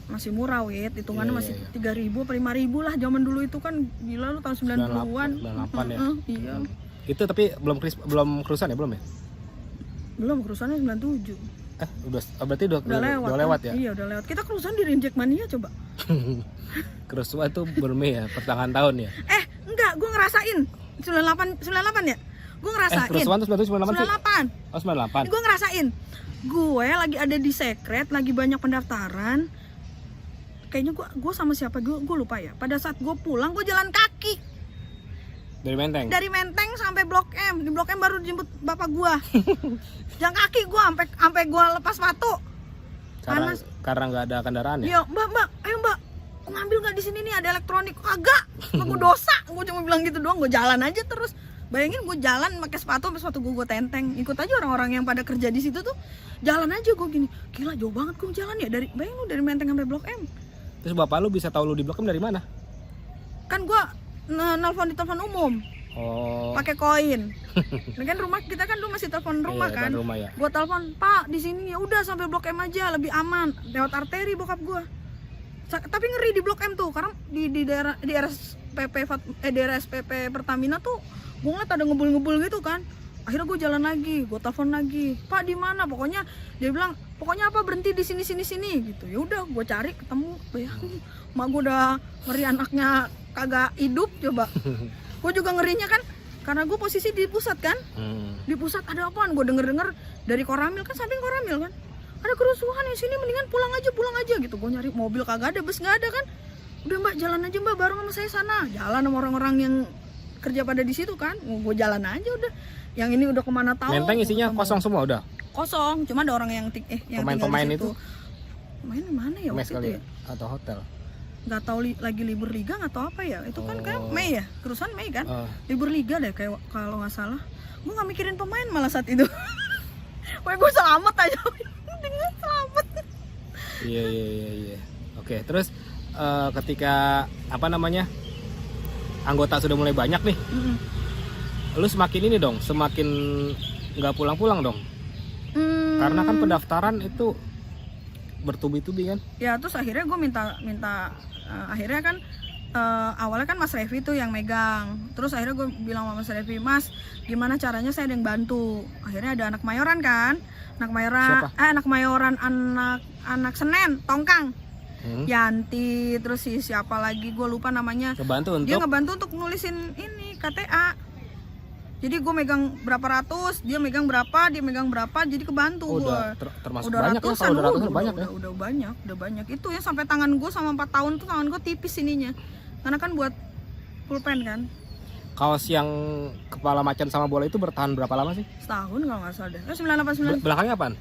masih murah wit, hitungannya Iya, masih iya, 3.000 apa 5.000 lah zaman dulu itu kan, gila lu tahun 90-an. 98 ya. Iya. Itu tapi belum kerusuhan ya, belum ya? Belum, kerusuhannya 97. Berarti udah lewat ya. Iya, udah lewat. Kita kerusuhan di Rinjek Mania coba. Kerusuhan itu bermei ya, pertengahan tahun ya. Enggak, gue ngerasain 98 ya. Gue ngerasain. Kerusuhan itu 98 sih. 98. Oh, 98. Gue ngerasain. Gue lagi ada di sekret, lagi banyak pendaftaran. Kayaknya gue sama siapa gue lupa ya. Pada saat gue pulang gue jalan kaki Dari Menteng. dari Menteng sampai Blok M. Di Blok M baru dijemput bapak gue. Jalan kaki gue sampai gue lepas sepatu. Karena nggak ada kendaraan ya. Iya, mbak, ayo mbak, ngambil nggak di sini nih ada elektronik? Kagak, gue dosa. Gue cuma bilang gitu doang. Gue jalan aja terus. Bayangin gue jalan pakai sepatu, sampai sepatu gue tenteng. Ikut aja orang-orang yang pada kerja di situ tuh. Jalan aja gue gini. Gila jauh banget gue jalan ya, bayangin lu dari Menteng sampai Blok M. Terus bapak lu bisa tahu lu di Blok M dari mana? Kan gue nelfon di telepon umum. Oh. Pakai koin. Nah, kan rumah kita kan dulu masih telepon rumah Iya, kan. rumah ya. Gue telepon, "Pak, di sini ya udah sampai Blok M aja, lebih aman." Lewat arteri bokap gue. Tapi ngeri di Blok M tuh, karena di daerah daerah SPP Pertamina tuh gue ngeliat ada ngebul-ngebul gitu kan. Akhirnya gue jalan lagi, gue telepon lagi, "Pak, di mana?" Pokoknya dia bilang, "Pokoknya apa, berhenti di sini gitu." Ya udah, gue cari ketemu. Bayangin, mak gue udah ngeri anaknya kagak hidup coba. Gue juga ngerinya kan karena gue posisi di pusat kan. Di pusat ada apaan? Gue denger dari Koramil kan, samping Koramil kan. Ada kerusuhan di sini, mendingan pulang aja gitu. Gue nyari mobil kagak ada, bus nggak ada kan. Udah mbak, jalan aja mbak, bareng sama saya sana. Jalan sama orang-orang yang kerja pada di situ kan. Gue jalan aja udah. Yang ini udah kemana tahu. Menteng isinya kosong semua udah. Kosong, cuma ada orang yang yang pemain itu. Pemain mana ya Mes waktu kali itu ya? Atau hotel. Nggak tahu lagi libur liga nggak tahu apa ya. Itu kan kayak Mei ya, kerusuhan Mei kan. Libur liga deh kayak kalau nggak salah. Gue nggak mikirin pemain malah saat itu. Wah, gue selamat aja. Dengan selamat. Iya. Oke, terus ketika anggota sudah mulai banyak nih, lu semakin ini dong, semakin nggak pulang-pulang dong. Karena kan pendaftaran itu bertubi-tubi kan. Ya terus akhirnya gue minta akhirnya kan awalnya kan Mas Revi tuh yang megang. Terus akhirnya gue bilang sama Mas Revi, "Mas, gimana caranya saya ada yang bantu?" Akhirnya ada anak Mayoran kan. Anak Mayoran, anak Senen, Tongkang. Yanti, terus siapa lagi gue lupa namanya. Dia ngebantu untuk nulisin ini KTA. Jadi gue megang berapa ratus, dia megang berapa, jadi kebantu gue. Termasuk udah banyak ratusan, ya, kalau udah ratusan banyak ya. Udah banyak. Itu ya sampai tangan gue sama 4 tahun tuh tangan gue tipis ininya. Karena kan buat pulpen kan. Kaos yang kepala macan sama bola itu bertahan berapa lama sih? Setahun kalau nggak salah deh. 989. Belakangnya apaan?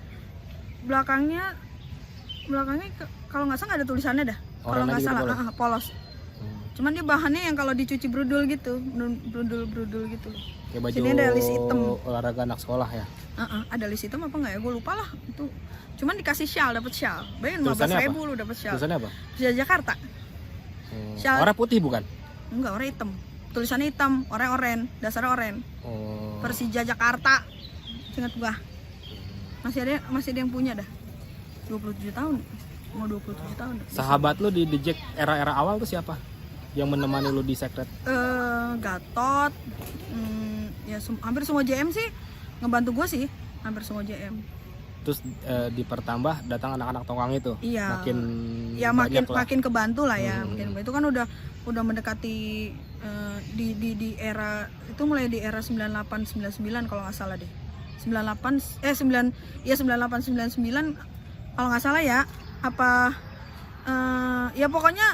Belakangnya kalau nggak salah nggak ada tulisannya dah. Kalau nggak salah polos. Cuman dia bahannya yang kalau dicuci brudul gitu, brudul gitu. Kayak baju sini ada list hitam. Olahraga anak sekolah ya. Ada list hitam apa nggak ya? Gue lupa lah itu. Cuman dikasih shawl, dapat shawl. Bayangin 15.000 lu dapat shawl. Tulisannya apa? Persija Jakarta. Warna putih bukan? Enggak, warna hitam. Tulisannya hitam, oren, dasarnya oren. Persija Jakarta. Ingat gua. Masih ada yang punya dah. 27 tahun. Mau 27 tahun. Sahabat lu di Jack era-era awal tuh siapa? Yang menemani lu di sekret? Gatot. Ya hampir semua JM sih ngebantu gue sih. Hampir semua JM. Terus dipertambah datang anak-anak Tongkang itu. Iya. Makin kebantu lah ya. Itu kan udah mendekati di era itu, mulai di era 98 99 kalau nggak salah deh. 98 99 kalau nggak salah ya. Ya pokoknya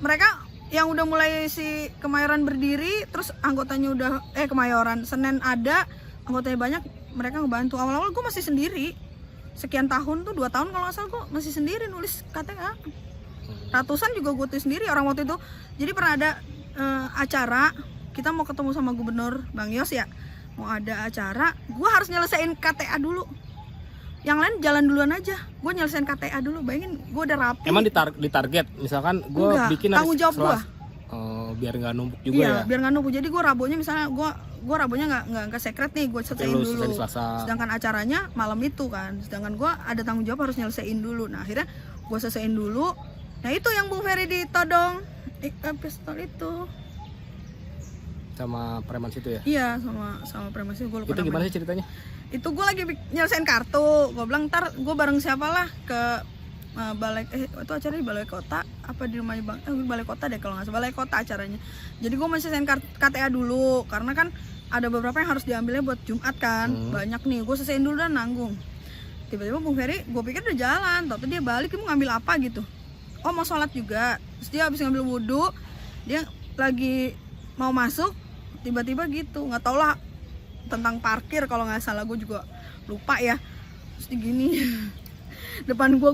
mereka yang udah mulai si Kemayoran berdiri, terus anggotanya udah Kemayoran, Senen ada, anggotanya banyak, mereka ngebantu. Awal-awal gue masih sendiri. Sekian tahun tuh, 2 tahun kalau nggak salah gue masih sendiri nulis KTA. Ratusan juga gue tulis sendiri orang waktu itu. Jadi pernah ada acara, kita mau ketemu sama Gubernur Bang Yos ya. Mau ada acara, gue harus nyelesain KTA dulu. Yang lain jalan duluan aja. Gue nyelesain KTA dulu. Bayangin gue udah rapi. Emang ditarget? Misalkan gue bikin tanggung jawab gue. Biar nggak numpuk juga ya. Biar nggak numpuk. Jadi gue rabonya misalnya gue rabonya nggak ke sekret nih, gue selesaiin dulu. Sedangkan acaranya malam itu kan. Sedangkan gue ada tanggung jawab harus nyelesain dulu. Nah akhirnya gue selesaiin dulu. Nah itu yang Bung Ferry ditodong pistol itu. Sama preman situ ya? Iya, sama preman situ, gue lupa Itu gimana namanya. sih ceritanya? Itu gue lagi nyelesain kartu, gue bilang ntar gue bareng siapa lah ke balai, itu acaranya di balai kota apa di rumahnya bang, balai kota deh kalau nggak salah, balai kota acaranya. Jadi gue masih selesaiin KTA dulu karena kan ada beberapa yang harus diambilnya buat Jumat kan, banyak nih, gue selesaiin dulu dan nanggung. Tiba-tiba Bung Ferry, gue pikir udah jalan, tapi dia balik, dia mau ngambil apa gitu. Oh mau sholat juga, terus dia habis ngambil wudhu, dia lagi mau masuk, tiba-tiba gitu, nggak tau lah tentang parkir kalau nggak salah, gue juga lupa ya. Terus dia gini depan gue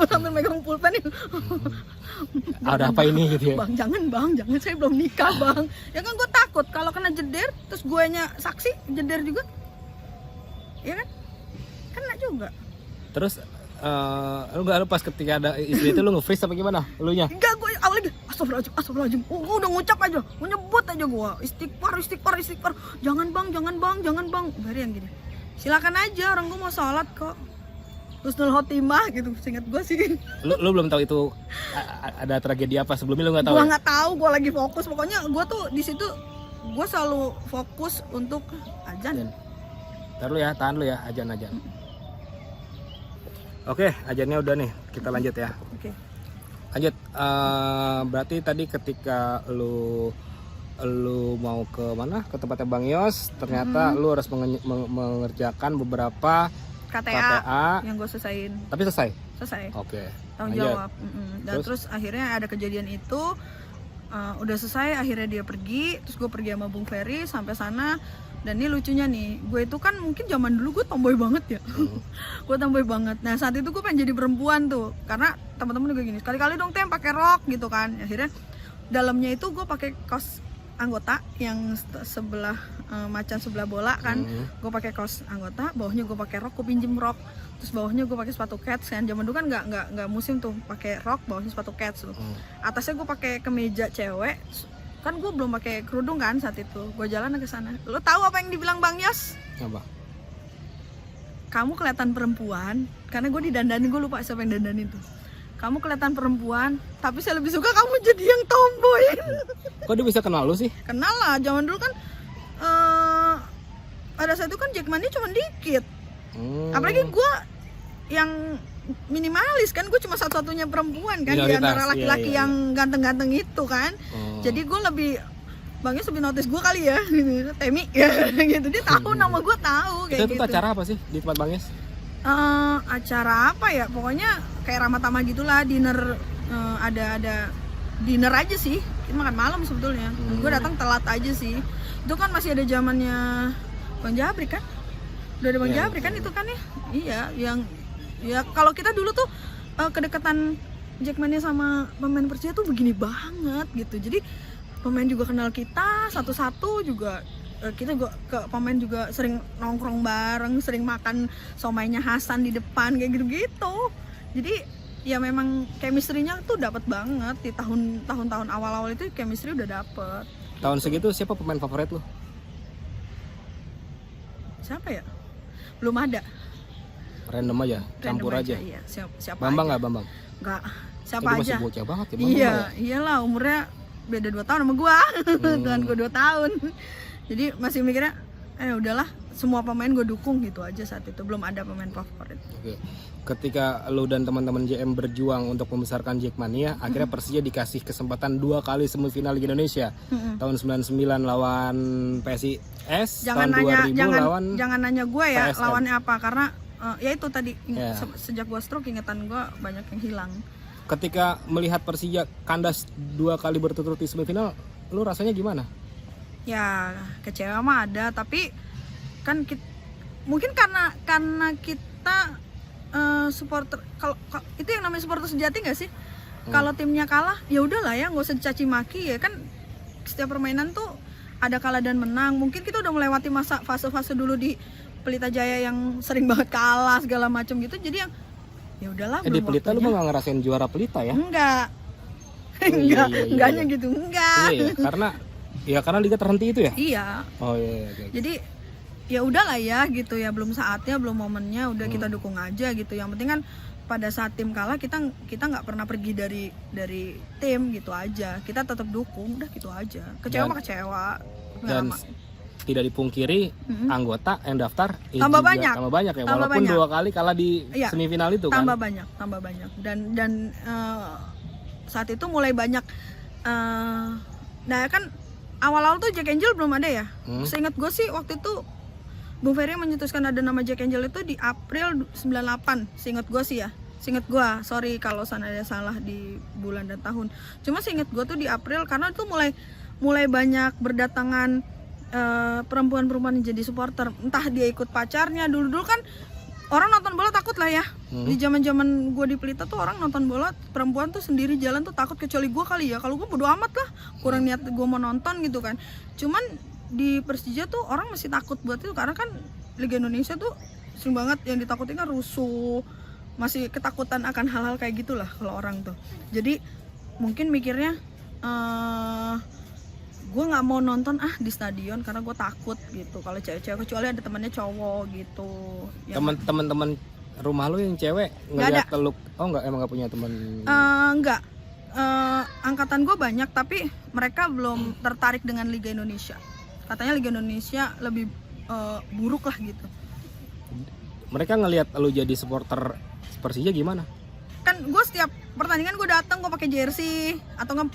sambil megang pulpen nih. Ada apa ini gitu ya? Bang jangan saya belum nikah bang. Ya kan gue takut kalau kena jeder, terus guenya saksi jeder juga, ya kan? Kena juga. Terus lu pas ketika ada istri itu lu nge-freeze apa gimana? Lu nya? Enggak, gue awalnya astagfirullahaladzim. Gue udah ngucap aja, gue nyebut aja gue istighfar. Jangan bang. Bari yang gini. Silakan aja, orang gue mau sholat kok. Husnul khotimah gitu, seingat gue sih. Lu belum tahu itu ada tragedi apa sebelumnya, lu nggak tahu? Gue Ya? nggak tahu, gue lagi fokus. Pokoknya gue tuh di situ gue selalu fokus untuk azan. Tahan lu ya, ajan. Oke, ajannya udah nih, kita lanjut ya. Oke. Lanjut, berarti tadi ketika lu mau ke mana? Ke tempatnya Bang Yos, ternyata lu harus mengerjakan beberapa KTA yang gue selesaiin. Tapi selesai? Selesai. Oke. Tanggung jawab. Dan terus akhirnya ada kejadian itu, udah selesai, akhirnya dia pergi, terus gue pergi sama Bung Ferry sampai sana. Dan ini lucunya nih, gue itu kan mungkin zaman dulu gue tomboy banget ya. Gue tomboy banget. Nah saat itu gue pengen jadi perempuan tuh, karena teman-teman gue gini, sekali-kali dong tem pakai rok gitu kan. Akhirnya dalamnya itu gue pakai kaos anggota yang sebelah macan sebelah bola kan. Gue pakai kaos anggota, bawahnya gue pakai rok, gue pinjem rok. Terus bawahnya gue pakai sepatu kets kan. Zaman dulu kan nggak musim tuh pakai rok, bawahnya sepatu kets tuh. Atasnya gue pakai kemeja cewek. Kan gue belum pakai kerudung kan saat itu. Gue jalan ke sana. Lo tahu apa yang dibilang Bang Yos? Apa? Kamu kelihatan perempuan, karena gue didandani, gue lupa siapa yang dandanin tuh. Kamu kelihatan perempuan, tapi saya lebih suka kamu jadi yang tomboy. Kok dia bisa kenal lu sih? Kenal lah, zaman dulu kan pada saat itu kan Jackmania cuma dikit. Apalagi gue yang minimalis kan, gue cuma satu-satunya perempuan kan di antara laki-laki yang ganteng-ganteng itu kan. Jadi gue lebih, Bangnya lebih notice gue kali ya, Temi ya gitu. Dia tahu nama gue, tahu kayak itu gitu. acara apa sih di tempat Bang Yes? Acara apa ya? Pokoknya kayak ramah tamah gitulah, dinner, ada dinner aja sih. Kita makan malam sebetulnya. Gue datang telat aja sih. Itu kan masih ada zamannya Bang Jabri kan? Udah ada Bang Jabri kan itu kan ya? Iya, yang ya kalau kita dulu tuh kedekatan Jackmania sama pemain Persija tuh begini banget gitu. Jadi pemain juga kenal kita satu-satu juga. Kita juga ke pemain juga sering nongkrong bareng, sering makan somainya Hasan di depan kayak gitu-gitu. Jadi ya memang chemistry-nya tuh dapat banget di tahun-tahun awal-awal itu, chemistry udah dapet. Tahun segitu siapa pemain favorit lu? Siapa ya? Belum ada. Random aja, campur aja. Iya, siapa Bambang aja. nggak Bambang? Nggak, siapa Dia aja. masih bocah banget ya Bambang. Iya, iyalah umurnya beda 2 tahun sama gua. Tuhan gua 2 tahun. Jadi masih mikirnya udahlah, semua pemain gue dukung gitu aja saat itu. Belum ada pemain favorit. Oke. Ketika lu dan teman-teman JM berjuang untuk membesarkan Jackmania, akhirnya Persija dikasih kesempatan 2 kali semifinal Liga Indonesia. Tahun 99 lawan PSIS, tahun 2000 lawan jangan nanya gue ya PSM. lawannya apa, karena ya itu tadi sejak gue stroke ingatan gue banyak yang hilang. Ketika melihat Persija kandas 2 kali berturut-turut di semifinal, lu rasanya gimana? Ya kecewa mah ada, tapi kan mungkin karena kita supporter, kalau itu yang namanya supporter sejati nggak sih? Kalau timnya kalah ya udahlah ya, nggak usah dicaci maki ya kan. Setiap permainan tuh ada kalah dan menang. Mungkin kita udah melewati fase-fase dulu di Pelita Jaya yang sering banget kalah segala macam gitu. Jadi yang ya udahlah. Di Pelita lu nggak ngerasain juara Pelita ya? Enggak. Enggaknya gitu, enggak. Iya, karena liga terhenti itu ya? Iya. Oh iya. Jadi ya udahlah ya gitu ya, belum saatnya, belum momennya, udah kita dukung aja gitu. Yang penting kan pada saat tim kalah kita nggak pernah pergi dari tim gitu aja, kita tetap dukung, udah gitu aja. Kecewa mah kecewa. Dan tidak dipungkiri anggota yang daftar tambah juga banyak ya, tambah walaupun banyak. 2 kali kalah di semifinal itu tambah kan. banyak dan saat itu mulai banyak nah kan awal-awal tuh Jack Angel belum ada ya. Seingat gue sih waktu itu Bung Ferry mencetuskan ada nama Jack Angel itu di April 98, seingat gue sih ya. Seingat gue, sorry kalau sana ada salah di bulan dan tahun. Cuma seingat gue tuh di April karena itu mulai banyak berdatangan perempuan-perempuan yang jadi supporter. Entah dia ikut pacarnya, dulu kan orang nonton bola takut lah ya. Di zaman-zaman gue di Pelita tuh orang nonton bola perempuan tuh sendiri jalan tuh takut, kecuali gue kali ya. Kalau gue bodo amat lah, kurang niat gue mau nonton gitu kan. Cuman di Persija tuh orang masih takut buat itu karena kan Liga Indonesia tuh sering banget yang ditakutin kan rusuh, masih ketakutan akan hal-hal kayak gitulah kalau orang tuh. Jadi mungkin mikirnya gue nggak mau nonton di stadion karena gue takut gitu kalau cewek-cewek, kecuali ada temannya cowok gitu. Teman-teman rumah lu yang cewek ngeliat teluk, emang nggak punya teman? Enggak, angkatan gue banyak tapi mereka belum tertarik dengan Liga Indonesia. Katanya Liga Indonesia lebih buruk lah gitu. Mereka ngelihat lu jadi supporter Persija gimana? Kan gue setiap pertandingan gue datang, gue pakai jersey atau nggak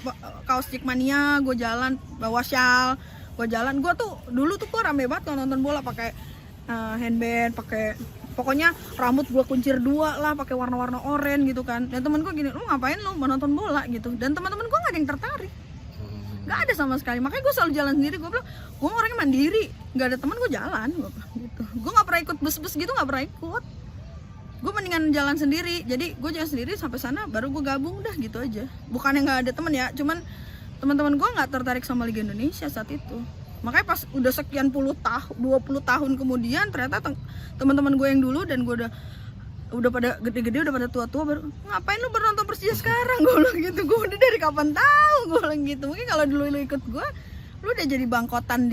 kaos Jackmania, gue jalan bawa shawl, gue jalan. Gue tuh dulu tuh gue rame banget kalau nonton bola, pakai handband, pakai pokoknya rambut gue kuncir 2 lah, pakai warna-warna oranye gitu kan. Dan temen gue gini, lu ngapain lu mau nonton bola gitu? Dan teman-teman gue nggak ada yang tertarik, nggak ada sama sekali. Makanya gue selalu jalan sendiri. Gue bilang gue orangnya mandiri, nggak ada teman gue jalan, gue bilang gitu. Gue nggak pernah ikut bus-bus gitu, nggak pernah ikut. Gue mendingan jalan sendiri. Jadi gue jalan sendiri sampai sana, baru gue gabung dah gitu aja. Bukannya nggak ada teman ya, cuman teman-teman gue nggak tertarik sama Liga Indonesia saat itu. Makanya pas udah sekian 20 tahun kemudian ternyata teman-teman gue yang dulu dan gue udah pada gede-gede, udah pada tua-tua, baru ngapain lu bernonton Persija sekarang, gue bilang gitu. Gue udah dari kapan tahu, gue bilang gitu. Mungkin kalau dulu lu ikut gue, lu udah jadi bangkotan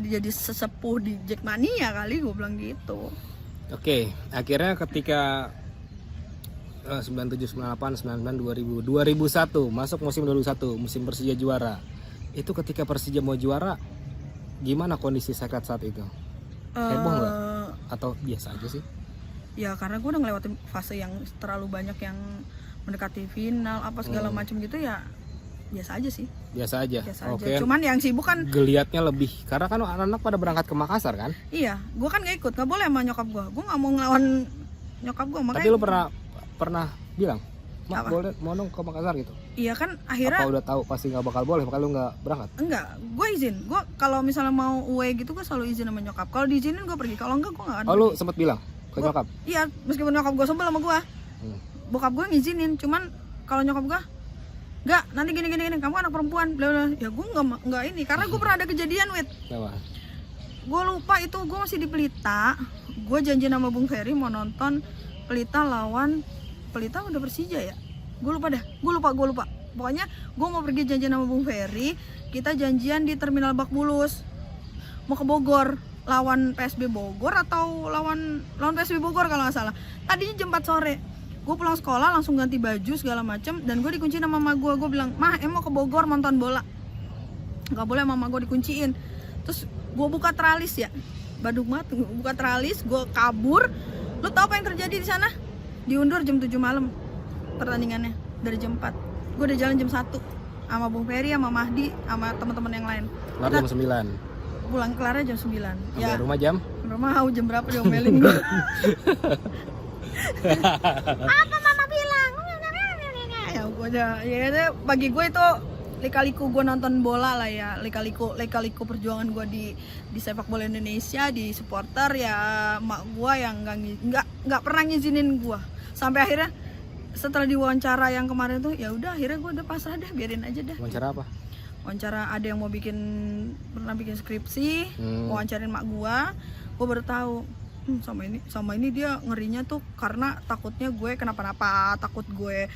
jadi sesepuh di Jackmania kali, gue bilang gitu. Oke, akhirnya ketika 97, 98, 99, 2000, 2001 masuk musim 2001, musim Persija juara. Itu ketika Persija mau juara, gimana kondisi Sekret saat itu? Heboh nggak? Atau biasa aja sih? Ya karena gue udah ngelewatin fase yang terlalu banyak yang mendekati final apa segala macam gitu ya, biasa aja sih. Biasa aja. Oke. Cuman yang sibuk kan geliatnya lebih karena kan anak-anak pada berangkat ke Makassar kan? Iya, gue kan gak ikut, gak boleh sama nyokap gue. Gue gak mau ngelawan nyokap gue. Makanya. Tapi lu pernah bilang, Mak boleh mau dong ke Makassar gitu? Iya kan akhirnya. Apa udah tahu pasti nggak bakal boleh, makanya lu nggak berangkat? Enggak, gue izin. Gue kalau misalnya mau away gitu gue selalu izin sama nyokap. Kalau diizinin gue pergi, kalau enggak gue nggak akan. Oh, lu sempet bilang ke nyokap? Iya, meskipun nyokap gue sebel sama gue, bokap gue ngizinin. Cuman kalau nyokap gue, enggak, nanti gini, kamu anak perempuan, bla. Ya gue nggak ini, karena gue pernah ada kejadian, Wit. Gue lupa itu, gue masih di Pelita. Gue janji sama Bung Ferry mau nonton Pelita lawan Pelita udah Persija ya. Gue lupa. Pokoknya gue mau pergi janjian sama Bung Ferry. Kita janjian di Terminal Bak Bulus. Mau ke Bogor, lawan PSB Bogor atau lawan PSB Bogor kalau nggak salah. Tadinya jam 4 sore. Gue pulang sekolah langsung ganti baju segala macem, dan gue dikunci sama mama gue. Gue bilang, "Mah, mau ke Bogor nonton bola." Gak boleh, mama gue dikunciin. Terus gue buka teralis ya, badung banget, buka teralis, gue kabur. Lo tau apa yang terjadi di sana? Diundur jam 7 malam pertandingannya dari jam 4. Gue udah jalan jam 1 sama Bung Ferry, sama Mahdi, sama teman-teman yang lain. Kelar jam 9. Pulang kelarnya jam 9. Ya. Rumah jam? Jam berapa diomelin gue. Apa mama bilang? Ya gue aja. Ya bagi gue itu lika-liku gue nonton bola lah ya, lika-liku perjuangan gue di sepak bola Indonesia, di supporter ya. Mak gue yang nggak pernah ngizinin gue, sampai akhirnya setelah diwawancara yang kemarin tuh ya udah, akhirnya gue udah pasrah dah, biarin aja dah. Wawancara apa? Wawancara ada yang mau pernah bikin skripsi, wawancarin mak gue baru tahu sama ini dia ngerinya tuh karena takutnya gue kenapa-napa, takut gue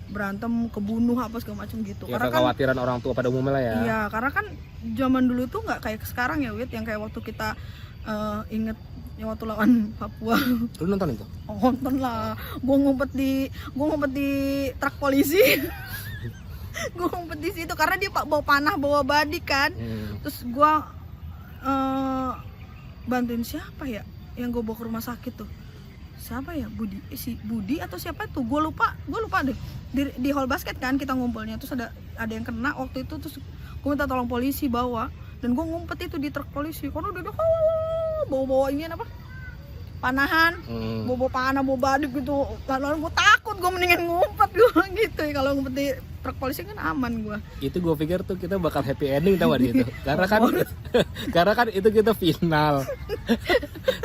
berantem, kebunuh apa segala macam gitu. Ya, karena kekhawatiran kan, orang tua pada umumnya lah ya. Iya, karena kan zaman dulu tuh nggak kayak sekarang ya, Wit, yang kayak waktu kita inget yang waktu lawan Papua. Lu nonton itu? Oh, nonton lah. Gue ngumpet di truk polisi. Gue ngumpet di situ karena dia bawa panah, bawa badik kan. Terus gue bantuin siapa ya yang gue bawa ke rumah sakit tuh, siapa ya, Budi atau siapa tuh, gue lupa deh. Di hall basket kan kita ngumpulnya, terus ada yang kena waktu itu, terus gue minta tolong polisi bawa, dan gue ngumpet itu di truk polisi karena udah bawa ini apa, panahan, bawa panah, bawa badik gitu. Lalu gue takut, gue mendingan ngumpet gue gitu ya. Kalau ngumpet di truk polisi kan aman gue. Itu gue pikir tuh kita bakal happy ending tau gak di itu. Karena kan itu kita final.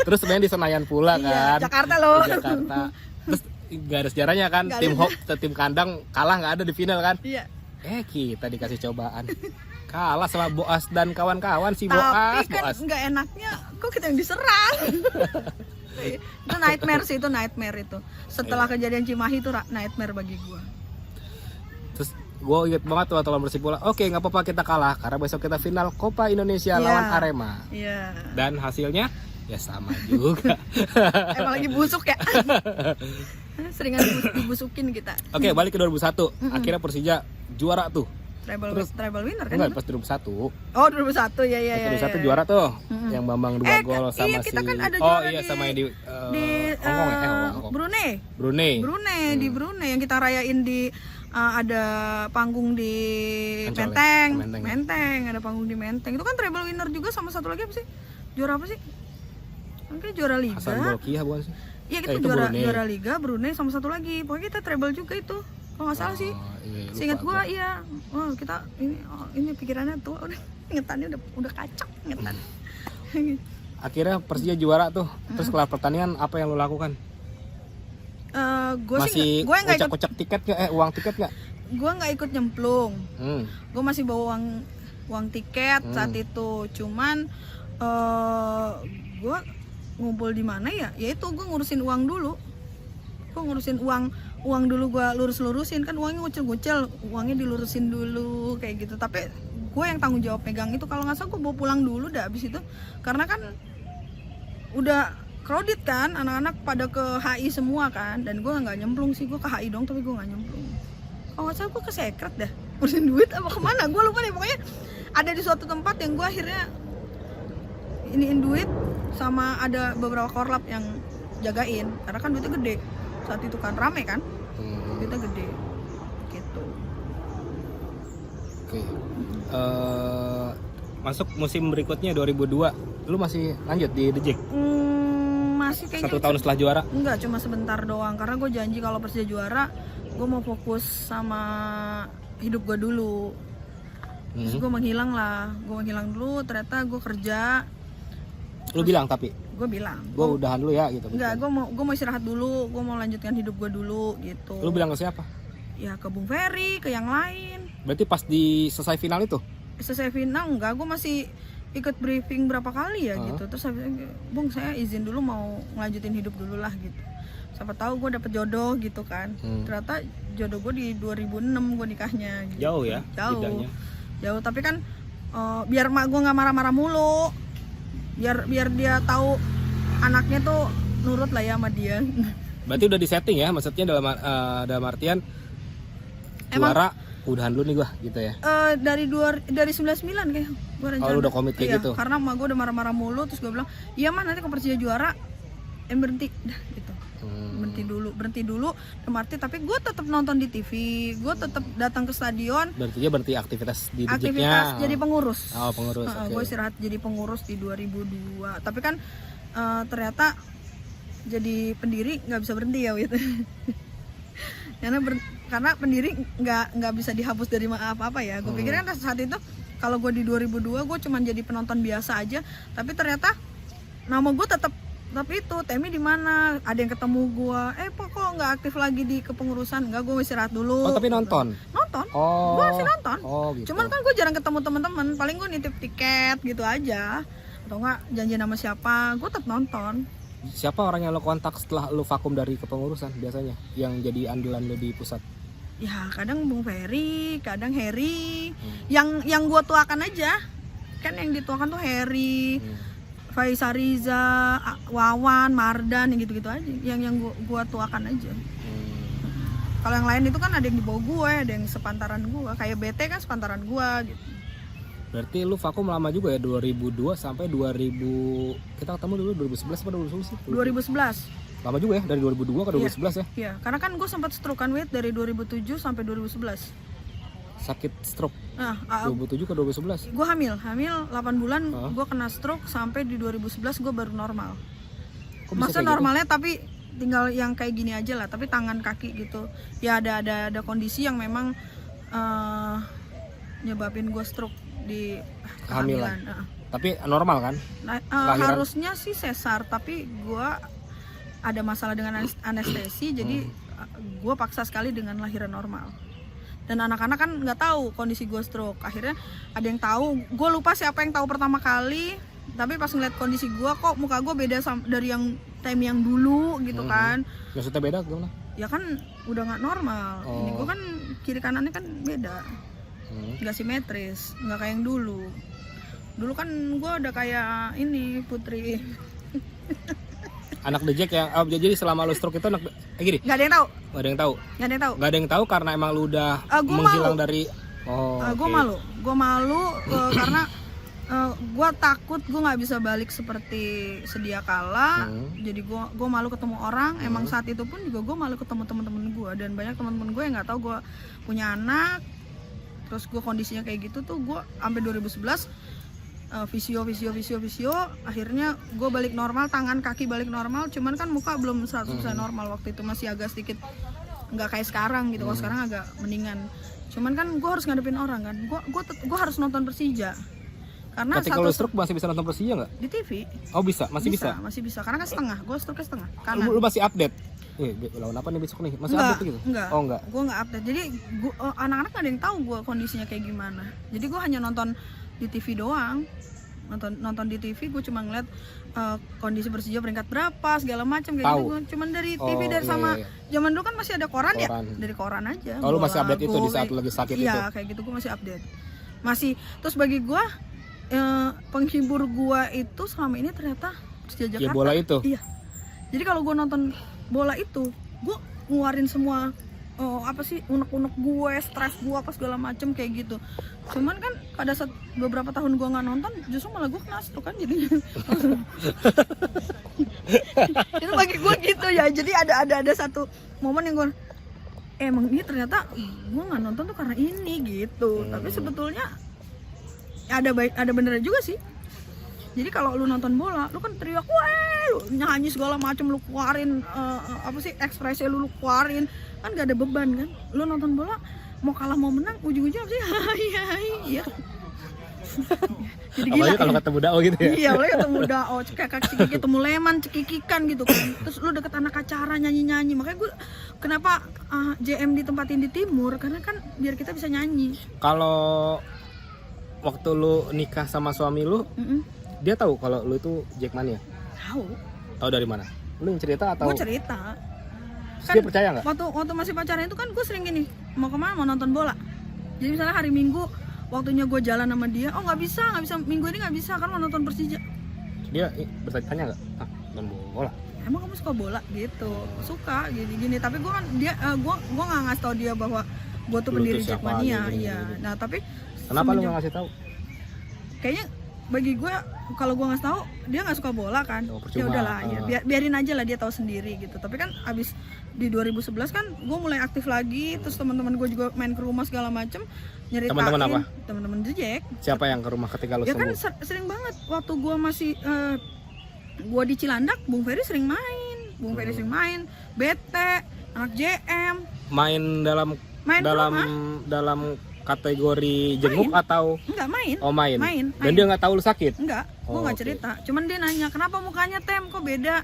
Terus main di Senayan pula kan. Iya, Jakarta loh. Di Jakarta. Terus gak ada sejarahnya kan, tim kandang kalah gak ada di final kan. Iya. Kita dikasih cobaan. Kalah sama Boas dan kawan-kawan si Boas. Tapi kan nggak enaknya kok kita yang diserang. Itu nightmare sih, itu nightmare itu. Setelah kejadian Cimahi itu nightmare bagi gue. Terus gue inget banget tuh lawan Persipura. Oke, nggak apa-apa kita kalah karena besok kita final Copa Indonesia lawan Arema. Iya. Dan hasilnya ya sama juga. Emang lagi busuk ya. Seringan dibusukin kita. Oke, balik ke 2001. Akhirnya Persija juara tuh. Treble winner kan? Enggak, pas 2001. Oh, 2001 ya. 2001 juara tuh. Yang Bambang 2 gol sama kita si kan ada juara sama yang di Hong Kong. Brunei di Brunei yang kita rayain di ada panggung di Menteng, ada panggung di Menteng. Itu kan treble winner juga, sama satu lagi apa sih? Juara apa sih? Mungkin juara liga. Hasan Bolkiah bukan sih? Iya, kita juara liga Brunei sama satu lagi. Pokoknya kita treble juga itu. Kalau nggak salah sih. Iya, Seingat gua iya. Oh, kita ini pikirannya tuh udah ingetannya udah kacau ingetan. Akhirnya Persija juara tuh. Terus kelar pertandingan apa yang lo lakukan? Gue masih kocak tiket nggak? Uang tiket nggak? Gue nggak ikut nyemplung. Gue masih bawa uang tiket saat itu. Cuman gue ngumpul di mana ya? Yaitu gue ngurusin uang dulu. Gue ngurusin uang dulu, gue lurusin kan, uangnya ngucil, uangnya dilurusin dulu kayak gitu. Tapi gue yang tanggung jawab pegang itu. Kalau nggak salah gue bawa pulang dulu dah abis itu, karena kan udah crowded kan, anak-anak pada ke HI semua kan, dan gue nggak nyemplung sih, gue ke HI dong, tapi gue nggak nyemplung. Kalau nggak salah gue ke Secret dah, urusin duit apa kemana, gue lupa nih. Pokoknya ada di suatu tempat yang gue akhirnya iniin duit, sama ada beberapa korlap yang jagain, karena kan duitnya gede saat itu kan, rame kan, duitnya gede gitu. Oke. Masuk musim berikutnya 2002, lu masih lanjut di The Jack? Masih kayaknya 1 tahun setelah juara? Enggak, cuma sebentar doang, karena gue janji kalau Persija juara gue mau fokus sama hidup gue dulu. Terus gue menghilang dulu, ternyata gue kerja. Lu bilang tapi? Gue bilang gue udahan dulu ya gitu. Enggak, gue mau istirahat dulu, gue mau lanjutkan hidup gue dulu gitu. Lu bilang ke siapa? Ya ke Bung Ferry, ke yang lain. Berarti pas di selesai final itu? Selesai final enggak, gue masih ikut briefing berapa kali ya gitu. Terus Bung, saya izin dulu mau ngelanjutin hidup dulu lah gitu. Siapa tahu gue dapet jodoh gitu kan. Ternyata jodoh gue di 2006 gue nikahnya gitu. Jauh ya? Jauh, tapi kan biar mak gue nggak marah-marah mulu, biar dia tahu anaknya tuh nurut lah ya sama dia. Berarti udah disetting ya, maksudnya dalam artian juara udahan dulu nih gua gitu ya. Dari 99 kayak gua rencana. Oh, lu udah komit kayak gitu. Karena emak gua udah marah-marah mulu, terus gua bilang, "Iya mah, nanti kalau Persija juara berhenti." Dah gitu. Berhenti dulu. Berarti tapi gua tetap nonton di TV, gua tetap datang ke stadion. Berarti aktivitas di Aktivitas jadi pengurus. Oh, pengurus. Okay. Gua istirahat jadi pengurus di 2002. Tapi kan ternyata jadi pendiri nggak bisa berhenti ya gitu. Karena pendiri nggak bisa dihapus dari apa ya. Gue pikir kan saat itu kalau gue di 2002 gue cuma jadi penonton biasa aja, tapi ternyata nama gue tetap itu. Temi di mana? Ada yang ketemu gue, kok nggak aktif lagi di kepengurusan? Nggak, gue istirahat dulu. Oh, tapi nonton? Nonton. Oh. Gue masih nonton. Oh, gitu. Cuman kan gue jarang ketemu teman-teman. Paling gue nitip tiket gitu aja, atau nggak janjian sama siapa. Gue tetap nonton. Siapa orang yang lo kontak setelah lo vakum dari kepengurusan biasanya, yang jadi andalan lo di pusat? Ya kadang Bung Ferry, kadang Harry. Yang gue tuakan aja. Kan yang dituakan tuh Harry, Faisal Riza, Wawan, Mardan, yang gitu-gitu aja, yang gua tuakan aja. Kalau yang lain itu kan ada yang di bawah gue, ada yang sepantaran gue, kayak BT kan sepantaran gue gitu. Berarti lu vakum lama juga ya, 2002 sampai 2000, kita ketemu dulu 2011 apa 2012 sih? 2011. Lama juga ya, dari 2002 ke 2011 ya? Iya, karena kan gue sempat stroke kan weight dari 2007 sampai 2011. Sakit stroke? Nah, 2007 ke 2011? Gue hamil 8 bulan, gue kena stroke sampai di 2011 gue baru normal. Masa normalnya gitu? Tapi tinggal yang kayak gini aja lah, tapi tangan kaki gitu ya ada kondisi yang memang nyebabin gue stroke di kehamilan. Tapi normal kan? Harusnya sih sesar, tapi gue ada masalah dengan anestesi, jadi gue paksa sekali dengan lahiran normal. Dan anak-anak kan nggak tahu kondisi gue stroke. Akhirnya ada yang tahu, gue lupa siapa yang tahu pertama kali. Tapi pas ngeliat kondisi gue, kok muka gue beda dari yang time yang dulu gitu kan. Maksudnya beda gimana? Ya kan udah nggak normal. Ini gue kan kiri kanannya kan beda, nggak simetris, nggak kayak yang dulu. Dulu kan gue udah kayak ini Putri. Anak The Jack yang jadi selama lu stroke itu anak gini? Nggak ada yang tahu. Nggak ada yang tahu. Nggak ada yang tahu. Nggak ada yang tahu karena emang lu udah menghilang dari. Gue malu karena gue takut gue nggak bisa balik seperti sedia kala. Jadi gue malu ketemu orang. Emang saat itu pun juga gue malu ketemu teman-teman gue, dan banyak teman-teman gue yang nggak tahu gue punya anak. Terus gue kondisinya kayak gitu tuh, gue sampai 2011 visio. Akhirnya gue balik normal, tangan kaki balik normal. Cuman kan muka belum 100% normal, waktu itu masih agak sedikit nggak kayak sekarang gitu. Kalau sekarang agak mendingan. Cuman kan gue harus ngadepin orang kan. Gue harus nonton Persija. Karena ketika lu stroke masih bisa nonton Persija nggak? Di TV. Oh bisa, masih bisa. Masih bisa, karena kan setengah. Gue stroke setengah. Kanan. Lu masih update? Lawan apa nih besok nih? Masih update gitu? Enggak. Oh enggak. Gue nggak update. Jadi anak-anak nggak ada yang tahu gue kondisinya kayak gimana. Jadi gue hanya nonton di TV doang. Nonton di TV, gue cuma ngeliat kondisi Persija peringkat berapa segala macam kayak gitu. Cuman dari TV dari sama zaman dulu kan masih ada koran ya, dari koran aja. Oh, lu masih update itu di saat lagi sakit itu? Iya, kayak gitu gue masih update. Terus bagi gue penghibur gua itu selama ini ternyata Persija Jakarta. Ya bola itu. Iya. Jadi kalau gua nonton bola itu, gua ngeluarin semua unek-unek gue, stres gue apa segala macem kayak gitu. Cuman kan pada saat beberapa tahun gua nggak nonton, justru malah gua kena stroke kan jadinya. Itu bagi gua gitu ya. Jadi ada satu momen yang gua emang ini ternyata gua nggak nonton tuh karena ini gitu. Tapi sebetulnya ada benernya juga sih. Jadi kalau lu nonton bola, lu kan teriak, wah, nyanyi segala macam, lu keluarin ekspresi lu keluarin, kan gak ada beban kan. Lu nonton bola, mau kalah mau menang, ujung-ujungnya apa sih? Hai. Jadi apalagi kalau ketemu Dao gitu ya. Iya, apalagi ketemu Dao, cekik, ketemu Leman, cekikikan gitu kan. Terus lu deket anak acara nyanyi-nyanyi. Makanya gue kenapa JM ditempatin di timur, karena kan biar kita bisa nyanyi. Kalau waktu lu nikah sama suami lu, dia tahu kalau lu itu Jackmania? Tahu. Tahu dari mana? Lu yang cerita atau? Gue cerita. Kan, dia percaya nggak? Waktu masih pacaran itu kan gue sering gini, mau kemana, mau nonton bola. Jadi misalnya hari Minggu, waktunya gue jalan sama dia, nggak bisa minggu ini nggak bisa karena mau nonton Persija. Dia bertanya nggak? Nonton bola? Emang kamu suka bola gitu? Suka gini. Tapi gue kan gue nggak ngasih tau dia bahwa gue tuh pendiri Jackmania. Iya. Nah tapi kenapa lu nggak ngasih tahu? Kayaknya bagi gue kalau gue ngasih tahu dia nggak suka bola kan. Ya udahlah, ya biarin aja lah dia tahu sendiri gitu. Tapi kan abis di 2011 kan gue mulai aktif lagi, terus teman-teman gue juga main ke rumah segala macem nyeritain. Teman-teman apa? Teman-teman The Jack. Siapa yang ke rumah ketika lu sembuh? Ya kan sering banget waktu gue masih gue di Cilandak, Bung Ferry sering main, Bete, anak JM. Main dalam kategori jenguk atau? Enggak, main. Oh main. Dan dia nggak tahu lu sakit? Enggak, gue nggak cerita. Cuman dia nanya kenapa mukanya kok beda.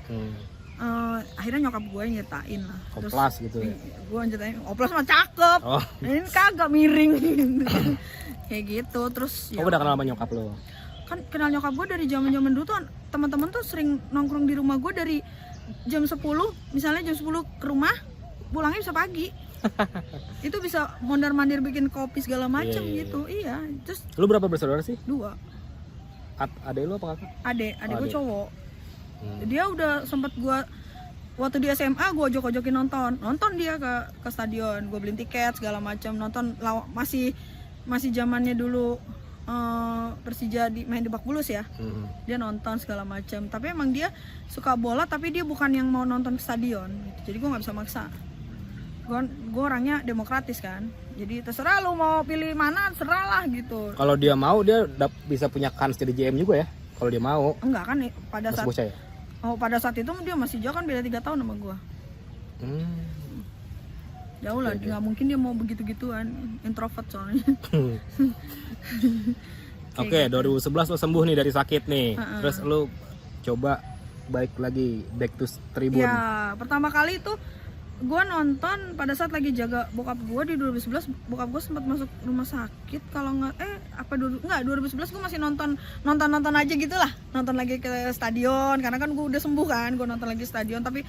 Akhirnya nyokap gue nyeritain lah. Oplas gitu ya? Gue nyeritain, oplas mah cakep. Ini kagak miring. Kayak gitu. Terus ya, udah kenal sama nyokap lo? Kan kenal nyokap gue dari zaman dulu tuh. Teman-teman tuh sering nongkrong di rumah gue dari jam 10. Misalnya jam 10 ke rumah, pulangnya bisa pagi. Itu bisa mondar-mandir bikin kopi segala macam gitu. Iya. Terus lu berapa bersaudara sih? 2. Adek lu apa kakak? Adek gue Adek. cowok. Dia udah sempet gue waktu di SMA gue ojok-ojokin nonton dia ke stadion, gue beliin tiket segala macam, nonton masih zamannya dulu Persija main di Bak Bulus ya. Dia nonton segala macam, tapi emang dia suka bola, tapi dia bukan yang mau nonton ke stadion gitu. Jadi gue nggak bisa maksa. Gue orangnya demokratis kan, jadi terserah lu mau pilih mana, terserah lah gitu. Kalau dia mau dia bisa punya kans jadi GM juga ya, kalau dia mau. Enggak kan pada Mas saat bocah ya? pada saat itu dia masih jauh kan, beda 3 tahun sama gue. Jauh lah, nggak mungkin dia mau begitu-gituan, introvert soalnya. Oke, 2011 lo sembuh nih dari sakit nih. Terus lo coba baik lagi, back to tribun. Ya, pertama kali itu gue nonton pada saat lagi jaga bokap gue di 2011. Bokap gue sempat masuk rumah sakit kalau nggak 2011 gue masih nonton aja gitulah, nonton lagi ke stadion karena kan gue udah sembuh kan, gue nonton lagi stadion tapi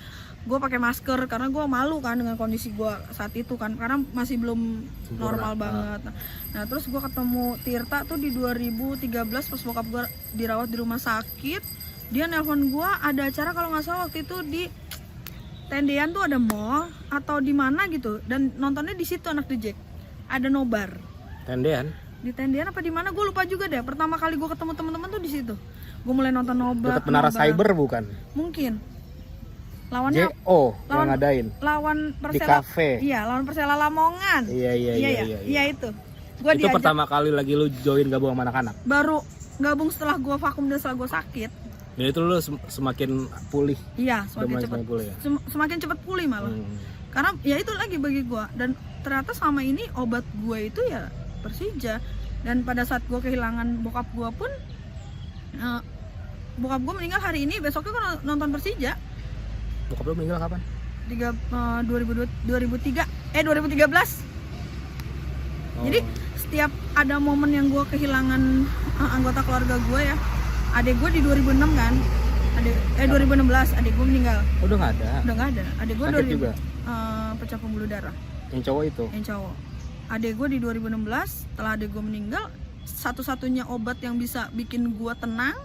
gue pakai masker karena gue malu kan dengan kondisi gue saat itu kan, karena masih belum normal banget. Nah terus gue ketemu Tirta tuh di 2013 pas bokap gue dirawat di rumah sakit. Dia nelpon gue ada acara kalau nggak salah waktu itu di Tendean tuh ada mall atau di mana gitu, dan nontonnya di situ anak The Jack. Ada nobar. Tendean? Di Tendean apa di mana gue lupa juga deh. Pertama kali gue ketemu teman-teman tuh di situ. Gue mulai nonton nobar. Dekat Menara Cyber bukan? Mungkin. Lawannya JO yang ngadain. Lawan Persela. Di kafe. Iya, lawan Persela Lamongan. Iya itu. Gua itu pertama kali lagi lu join gabung sama anak-anak. Baru gabung setelah gue vakum dan setelah gue sakit. Dan itu lu semakin pulih. Iya, semakin cepat pulih ya? Semakin cepat pulih malah. Karena ya itu lagi bagi gue, dan ternyata selama ini obat gue itu ya Persija. Dan pada saat gue kehilangan bokap gue pun, bokap gue meninggal hari ini, besoknya gue nonton Persija. Bokap lu meninggal kapan? 2013. Jadi setiap ada momen yang gue kehilangan anggota keluarga gue ya, adek gue di 2006 kan, 2016 adek gue meninggal. Udah nggak ada. Adek gue juga. Pecah pembuluh darah. Yang cowok itu. Yang cowok. Adek gue di 2016, setelah adek gue meninggal, satu-satunya obat yang bisa bikin gue tenang,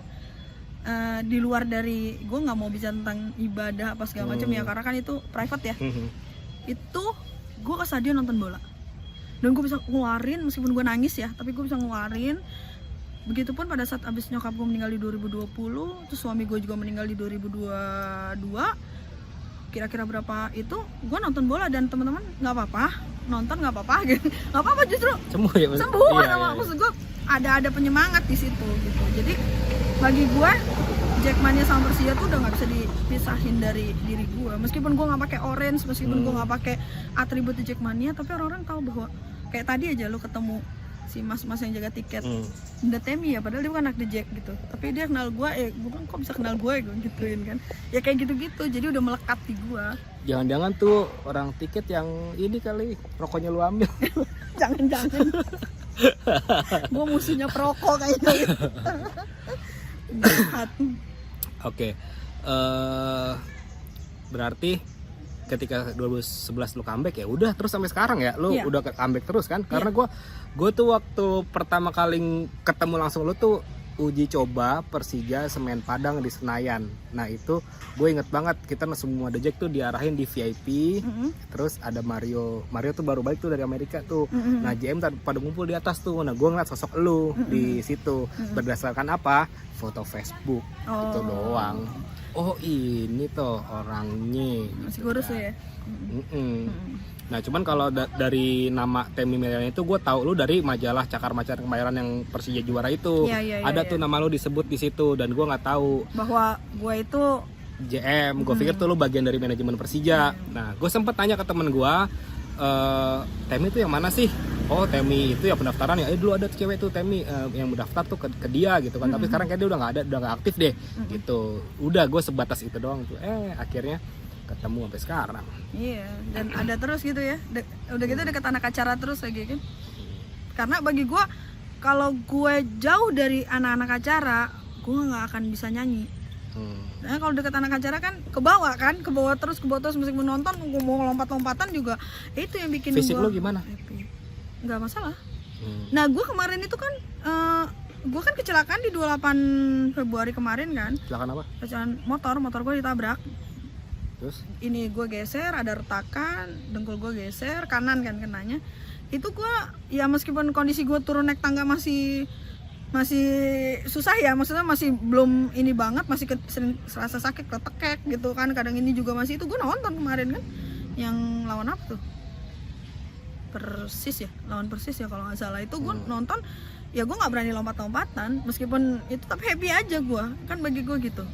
di luar dari gue nggak mau bicara tentang ibadah apa segala macam ya, karena kan itu private ya. Itu gue ke stadion nonton bola. Dan gue bisa ngeluarin, meskipun gue nangis ya, tapi gue bisa ngeluarin. Begitupun pada saat abis nyokap gue meninggal di 2020, terus suami gue juga meninggal di 2022. Kira-kira berapa itu, gue nonton bola dan teman-teman nggak apa-apa, nonton nggak apa-apa gitu, nggak apa-apa justru sembuh ya. Maksud gue ada penyemangat di situ gitu. Jadi bagi gue Jackmania sama Persija tuh udah nggak bisa dipisahin dari diri gue. Meskipun gue nggak pakai orange, meskipun gue nggak pakai atribut Jackmania, tapi orang-orang tahu bahwa kayak tadi aja lo ketemu si mas-mas yang jaga tiket, udah Temi ya, padahal dia bukan anak The Jack gitu, tapi dia kenal gue, gue bilang kok bisa kenal gue gituin kan, ya kayak gitu-gitu, jadi udah melekat di gue. Jangan-jangan tuh orang tiket yang ini kali rokoknya lu ambil. Jangan-jangan gue musuhnya perokok kayaknya. Oke. Berarti ketika 2011 lu comeback ya udah terus sampai sekarang ya lu udah comeback terus kan, karena gue tuh waktu pertama kali ketemu langsung lu tuh uji coba Persija Semen Padang di Senayan. Nah itu gue inget banget, kita semua The Jack tuh diarahin di VIP. Terus ada Mario tuh baru balik tuh dari Amerika tuh. Nah JM pada ngumpul di atas tuh. Nah gue ngeliat sosok lu di situ. Berdasarkan apa? Foto Facebook. Itu doang. Oh ini tuh orangnya. Masih kurus ya. Nah cuman kalau dari nama Temi Meliana itu gue tahu lu dari majalah Cakar Kemayoran yang Persija juara itu. Ada tuh nama lu disebut di situ, dan gue nggak tahu bahwa gue itu JM. Gue pikir tuh lu bagian dari manajemen Persija. Nah gue sempet tanya ke temen gue, Temi itu yang mana sih? Oh Temi itu ya pendaftaran ya. Dulu ada cewek tuh Temi yang mendaftar tuh ke dia gitu kan. Tapi sekarang kayak dia udah nggak aktif deh. Gitu. Udah gue sebatas itu doang tuh. Akhirnya ketemu sampai sekarang. Iya, dan ada terus gitu ya. Udah gitu deket anak acara terus lagi kan. Karena bagi gue, kalau gue jauh dari anak-anak acara, gue nggak akan bisa nyanyi. Nah kalau deket anak acara kan ke bawah terus meskipun nonton gue mau lompat-lompatan juga, itu yang bikin fisik lo gimana? Nggak masalah. Nah gue kemarin itu kan gue kan kecelakaan di 28 Februari kemarin kan. Kecelakaan apa? Kecelakaan motor gue ditabrak. Terus? Ini gue geser, ada retakan, dengkul gue geser, kanan kan kenanya. Itu gue, ya meskipun kondisi gue turun naik tangga masih susah ya, maksudnya masih belum ini banget, masih sering serasa sakit, ketekek gitu kan. Kadang ini juga masih, itu gue nonton kemarin kan, yang lawan apa tuh? Persis ya, lawan Persis ya kalau nggak salah. Itu gue nonton, ya gue nggak berani lompat-lompatan, meskipun itu tapi happy aja gue, kan bagi gue gitu.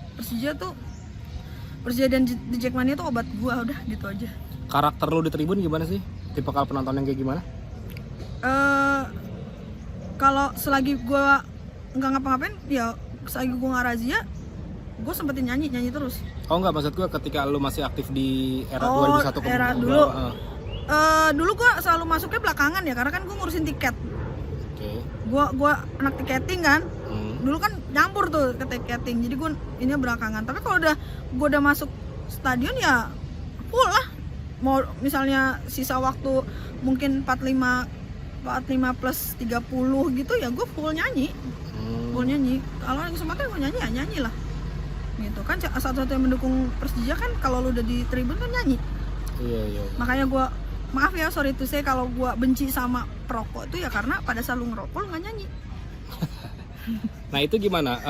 Persija dan The Jackmania itu obat gue, udah gitu aja. Karakter lu di Tribun gimana sih? Tipe kalau penonton yang kayak gimana? Kalau selagi gue nggak ngapa-ngapain, ya selagi gue nggak razia, gue sempetin nyanyi terus. Oh enggak, maksud gue ketika lu masih aktif di era 2001 era dulu. Dulu gue selalu masuknya belakangan ya, karena kan gue ngurusin tiket. Oke. Gue anak tiketing kan. Dulu kan nyampur tuh ke tiketing, jadi gue ini belakangan. Tapi kalau gue udah masuk stadion ya full lah. Mau misalnya sisa waktu mungkin 45 plus 30 gitu ya gue full nyanyi. Full nyanyi. Kalau ada kesempatan gue nyanyi ya nyanyi lah. Gitu kan, satu-satu yang mendukung Persija kan kalau lu udah di Tribun kan nyanyi. Iya. Makanya gue, maaf ya, sorry to say, kalau gue benci sama perokok itu ya karena pada saat lu ngerokok lu nggak nyanyi. Nah itu gimana?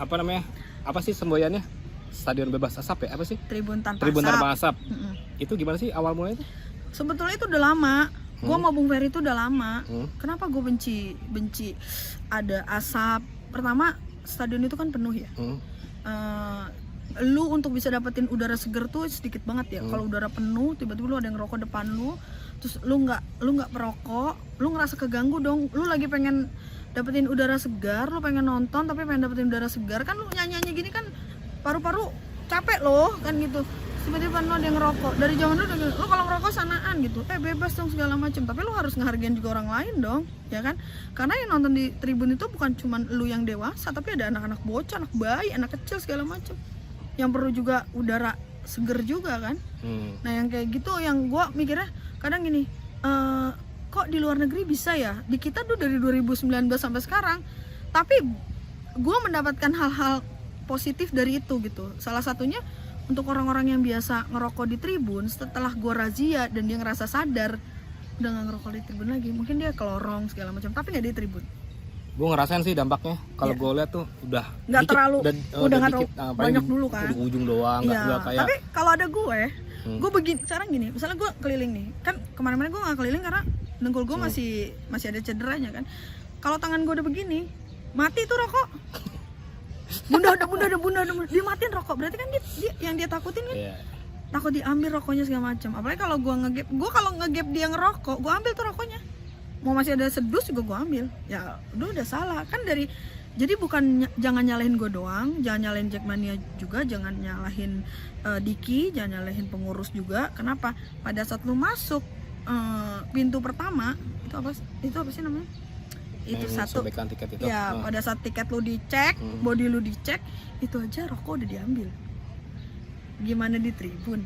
Apa namanya? Apa sih semboyannya? Stadion bebas asap ya? Apa sih? Tribun tanpa asap. Itu gimana sih awal mulanya itu? Sebetulnya itu udah lama. Gue sama Bung Ferry itu udah lama. Kenapa gue benci ada asap? Pertama, stadion itu kan penuh ya. Lu untuk bisa dapetin udara seger tuh sedikit banget ya. Kalau udara penuh, tiba-tiba lu ada yang ngerokok depan lu, terus lu nggak perokok, lu ngerasa keganggu dong. Lu lagi pengen dapetin udara segar, lu pengen nonton tapi pengen dapetin udara segar, kan lu nyanyi gini kan paru-paru capek loh kan gitu. Tiba-tiba lu ada yang ngerokok. Dari zaman dulu lu kalau ngerokok sanaan gitu, bebas dong segala macam, tapi lu harus ngehargain juga orang lain dong, ya kan? Karena yang nonton di Tribun itu bukan cuma lu yang dewasa, tapi ada anak-anak bocah, anak bayi, anak kecil segala macam, yang perlu juga udara seger juga kan. Nah yang kayak gitu yang gua mikirnya kadang gini, kok di luar negeri bisa ya, di kita tuh dari 2019 sampai sekarang, tapi gue mendapatkan hal-hal positif dari itu gitu. Salah satunya untuk orang-orang yang biasa ngerokok di Tribun, setelah gue razia dan dia ngerasa sadar udah gak ngerokok di Tribun lagi, mungkin dia ke lorong segala macam, tapi nggak di Tribun. Gue ngerasain sih dampaknya. Kalau gue lihat tuh udah nggak terlalu, udah nggak terlalu banyak di, dulu kan. Di ujung doang, nggak kayak. Tapi kalau ada gue begini, sekarang gini, misalnya gue keliling nih, kan kemarin-kemarin gue nggak keliling karena dengkul gue masih ada cederanya kan. Kalau tangan gue udah begini, mati tuh rokok. Bunda, dia matiin rokok. Berarti kan dia yang dia takutin kan, takut diambil rokoknya segala macam. Apalagi kalau gue ngegap dia ngerokok, gue ambil tuh rokoknya. Mau masih ada sedus juga gue ambil. Ya udah salah kan dari. Jadi bukan jangan nyalahin gue doang, jangan nyalahin Jackmania juga, jangan nyalahin Diki, jangan nyalahin pengurus juga. Kenapa? Pada saat lu masuk pintu pertama itu apa sih namanya? Itu satu. Tiket itu. Ya, pada saat tiket lu dicek, body lu dicek, itu aja rokok udah diambil. Gimana di Tribun?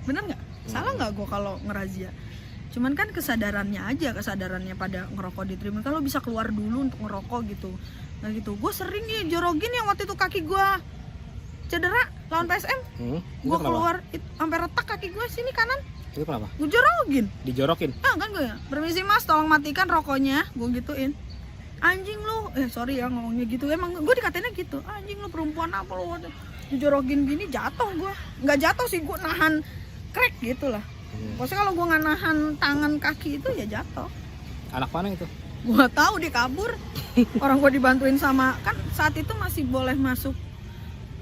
Bener nggak? Salah nggak gue kalau ngerazia? Cuman kan kesadarannya pada ngerokok di Tribun. Kalau bisa keluar dulu untuk ngerokok gitu. Nah gitu. Gue sering nih jorogin yang waktu itu kaki gue cedera lawan PSM. Gue keluar sampai retak kaki gue sini kanan. Itu kenapa? Gue jorogin. Dijorokin? Ah kan gue ya. Permisi mas, tolong matikan rokoknya. Gue gituin. Anjing lu. Sorry ya ngomongnya gitu. Emang gue dikatain gitu. Anjing lu perempuan apa lu? Dijorogin gini jatuh gue. Nggak jatuh sih, gue nahan crack gitu lah. Maksudnya kalau gue nggak nahan tangan kaki itu ya jatuh. Anak mana itu? Gue tahu dia kabur. Orang gue dibantuin sama, kan saat itu masih boleh masuk,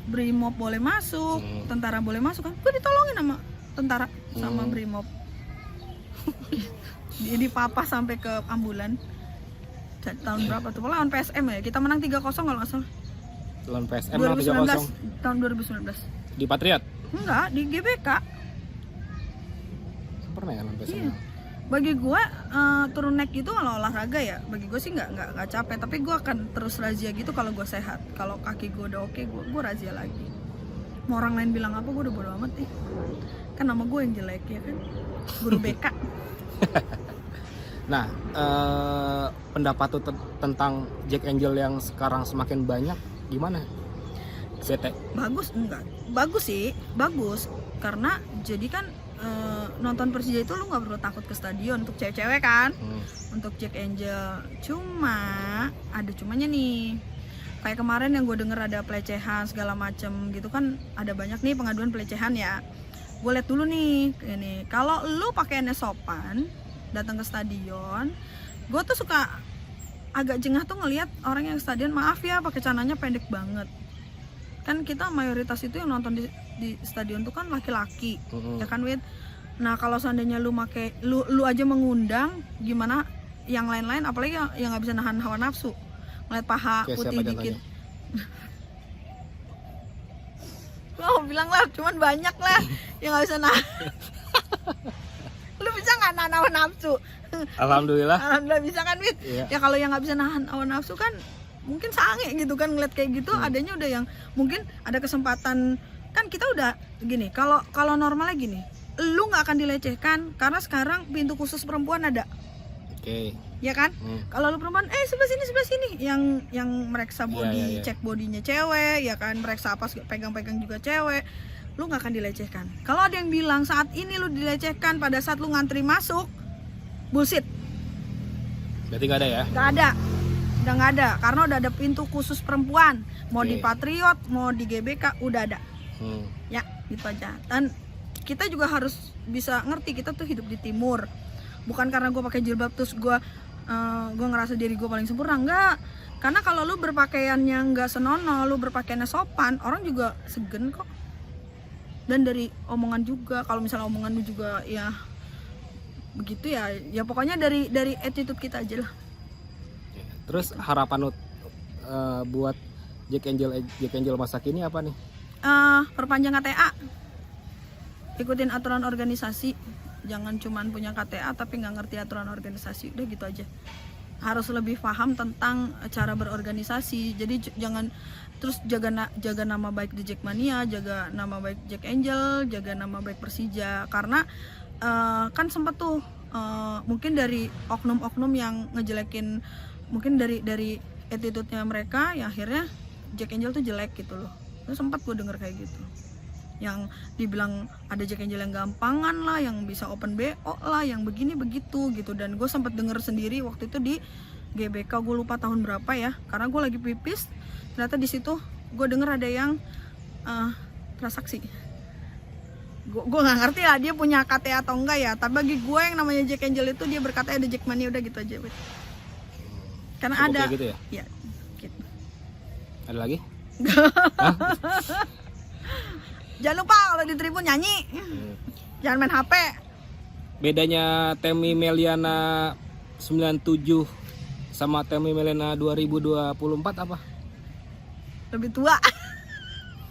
Brimob boleh masuk, tentara boleh masuk kan. Gue ditolongin sama tentara sama Brimob. Jadi papa sampai ke ambulan. Tahun berapa tuh? Lawan PSM ya. Kita menang 3-0 kalau nggak salah. Lawan PSM 3-0. Tahun 2019. Di Patriot? Enggak, di GBK. Pernah ya lawan PSM? Iya. Bagi gue turun naik gitu kalau olahraga ya, bagi gue sih nggak capek, tapi gue akan terus razia gitu kalau gue sehat. Kalau kaki gue udah oke, gue razia lagi. Mau orang lain bilang apa, gue udah bodo amat nih. Kan nama gue yang jelek ya kan, guru BK. Nah, pendapat tuh tentang Jack Angel yang sekarang semakin banyak gimana? BT. Bagus sih, bagus. Karena jadi kan nonton Persija itu lu nggak perlu takut ke stadion untuk cewek-cewek kan, untuk Jack Angel. Cuma ada cumanya nih. Kayak kemarin yang gue denger ada pelecehan segala macem gitu kan, ada banyak nih pengaduan pelecehan ya. Gue liat dulu nih, ini kalau lu pakaiannya sopan datang ke stadion, gue tuh suka agak jengah tuh ngelihat orang yang stadion, maaf ya pakai celananya pendek banget. Kan kita mayoritas itu yang nonton di stadion tuh kan laki-laki, ya kan Wid. Nah kalau seandainya lu aja mengundang, gimana yang lain-lain, apalagi yang nggak bisa nahan hawa nafsu, ngeliat paha putih dikit. Lo bilang lah, cuman banyak lah yang nggak bisa nahan. Lu bisa nggak nahan hawa nafsu? Alhamdulillah. Alhamdulillah bisa kan Wid. Iya. Ya kalau yang nggak bisa nahan hawa nafsu kan mungkin sange gitu kan, ngeliat kayak gitu. Adanya udah yang mungkin ada kesempatan kan, kita udah gini, kalau normalnya gini, lu nggak akan dilecehkan karena sekarang pintu khusus perempuan ada. Oke. Ya kan? Kalau lu perempuan, sebelah sini yang mereksa body, Iya. cek bodinya cewek, ya kan, mereksa apa, pegang-pegang juga cewek. Lu nggak akan dilecehkan. Kalau ada yang bilang saat ini lu dilecehkan pada saat lu ngantri masuk, bullshit. Berarti nggak ada ya? Nggak ada. Udah nggak ada, karena udah ada pintu khusus perempuan. Mau di Patriot, mau di GBK, udah ada. Ya, gitu aja. Dan kita juga harus bisa ngerti, kita tuh hidup di timur. Bukan karena gue pakai jilbab terus gue ngerasa diri gue paling sempurna, enggak. Karena kalau lu berpakaiannya nggak senonoh, lu berpakaiannya sopan, orang juga segen kok. Dan dari omongan juga, kalau misalnya omongan lu juga ya begitu ya pokoknya dari attitude kita aja lah. Terus harapan lu buat Jack Angel masa kini apa nih? Perpanjang KTA, ikutin aturan organisasi, jangan cuman punya KTA tapi nggak ngerti aturan organisasi, udah gitu aja. Harus lebih paham tentang cara berorganisasi, jadi jangan terus jaga nama baik di Jackmania, jaga nama baik Jack Angel, jaga nama baik Persija, karena kan sempat tuh mungkin dari oknum-oknum yang ngejelekin, mungkin dari attitude-nya mereka, ya akhirnya Jack Angel tuh jelek gitu loh. Itu sempat gue denger kayak gitu, yang dibilang ada Jack Angel yang gampangan lah, yang bisa open BO lah, yang begini begitu gitu. Dan gue sempat denger sendiri waktu itu di GBK, gue lupa tahun berapa ya, karena gue lagi pipis. Ternyata di situ gue denger ada yang transaksi. Gue nggak ngerti lah dia punya KTA atau enggak ya, tapi bagi gue yang namanya Jack Angel itu dia berkata ada Jackmania, udah gitu aja. Karena cukup ada gitu ya? Ya gitu. Ada lagi? Jangan lupa kalau di Tribun nyanyi, jangan main HP. Bedanya Temi Meliana 97 sama Temi Meliana 2024 apa? Lebih tua.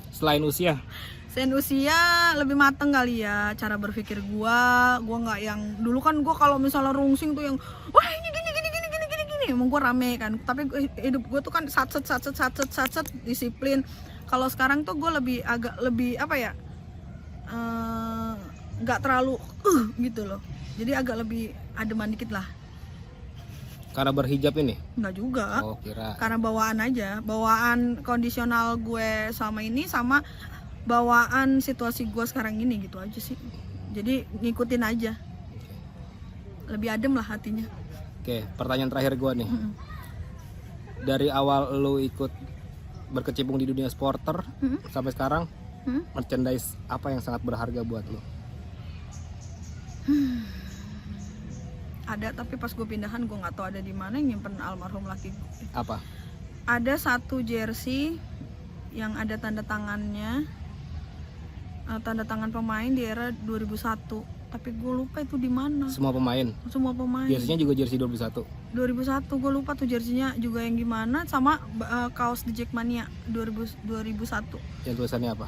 Selain usia? Selain usia lebih mateng kali ya cara berpikir gua nggak yang dulu kan gua kalau misalnya rungsing tuh yang wah ini gini emang gua rame kan, tapi hidup gua tuh kan satset disiplin. Kalau sekarang tuh gua agak lebih apa ya, nggak terlalu gitu loh, jadi agak lebih ademan dikit lah. Karena berhijab ini? Nggak juga. Oh, kira. Karena bawaan aja, bawaan kondisional gue sama ini, sama bawaan situasi gue sekarang ini, gitu aja sih. Jadi ngikutin aja, lebih adem lah hatinya. Oke, pertanyaan terakhir gue nih. Dari awal lo ikut berkecimpung di dunia sporter sampai sekarang, merchandise apa yang sangat berharga buat lo? Ada, tapi pas gue pindahan gue nggak tahu ada di mana yang nyimpen almarhum laki gue. Apa? Ada satu jersey yang ada tanda tangannya, tanda tangan pemain di era 2001, tapi gue lupa itu di mana. Semua pemain? Semua pemain. Jersey-nya juga jersey 2001? 2001, gue lupa tuh jersey-nya juga yang gimana, sama kaos di Jackmania 2001. Yang tulisannya apa?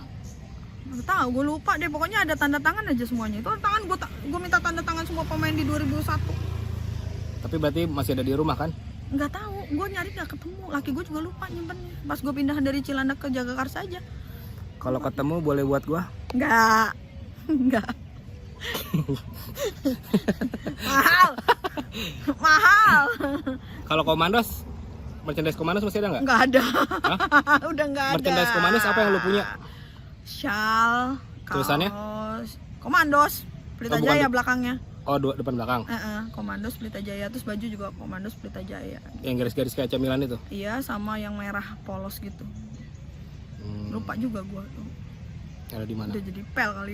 Gak tahu, gue lupa deh, pokoknya ada tanda tangan aja semuanya. Itu tangan gue minta tanda tangan semua pemain di 2001. Tapi berarti masih ada di rumah kan? Nggak tahu, gue nyari nggak ketemu. Laki gue juga lupa nyimpennya. Pas gue pindahan dari Cilandak ke Jagakarsa aja. Kalau ketemu boleh buat gua? Nggak. Mahal. Mahal. Kalau Komandos, merchandise Komandos masih ada nggak? Nggak ada. Hah? Udah nggak ada. Merchandise Komandos apa yang lu punya? Shawl, Tulisannya? kaos, Komandos, Pelita Oh, bukan Jaya tuh. belakangnya. Oh, depan belakang. Komandos Pelita Jaya, terus baju juga Komandos Pelita Jaya. Yang garis-garis kayak camilan itu. Iya, sama yang merah polos gitu. Lupa juga gua tuh. Ada di mana? Udah jadi pel kali.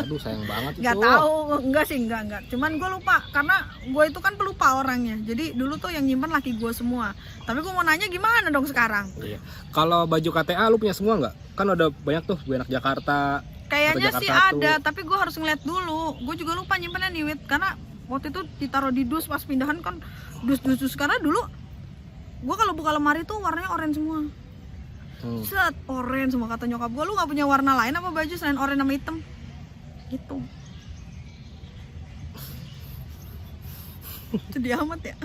Aduh, sayang banget itu. Nggak tahu, enggak sih, enggak. Cuman gue lupa karena gue itu kan pelupa orangnya. Jadi dulu tuh yang nyimpen laki gue semua. Tapi gue mau nanya gimana dong sekarang? Iya. Kalau baju KTA lu punya semua nggak? Kan ada banyak tuh, Gue Anak Jakarta. Kayaknya atau sih Jakarta ada, tuh. tapi gue harus ngeliat dulu. Gue juga lupa nyimpennya nih, Wit. Karena waktu itu ditaruh di dus pas pindahan kan dus. Karena dulu gue kalau buka lemari tuh warnanya oranye semua. Set, oranye semua kata nyokap gue. Lu nggak punya warna lain apa baju selain oranye sama hitam? Gitu. Sedih amat ya.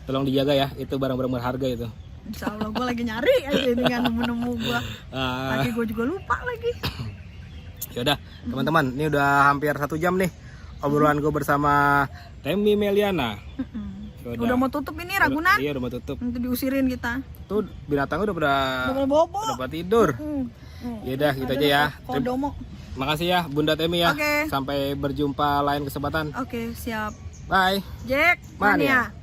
Tolong dijaga ya, itu barang-barang berharga itu. Insya Allah gue lagi nyari aja ini nggak nemu gue. Lagi gue juga lupa lagi. Yaudah, teman-teman, ini udah hampir 1 jam nih obrolan gue bersama Temi Meliana. Yaudah. Udah mau tutup ini Ragunan. Iya, udah mau tutup. Nanti diusirin kita. Tuh binatangnya udah pada bobo. tidur. Yaudah, gitu aja ya. Kodomo. Makasih ya Bunda Temi ya. Oke. Sampai berjumpa lain kesempatan. Oke, siap. Bye. Jack, Mania. Mania.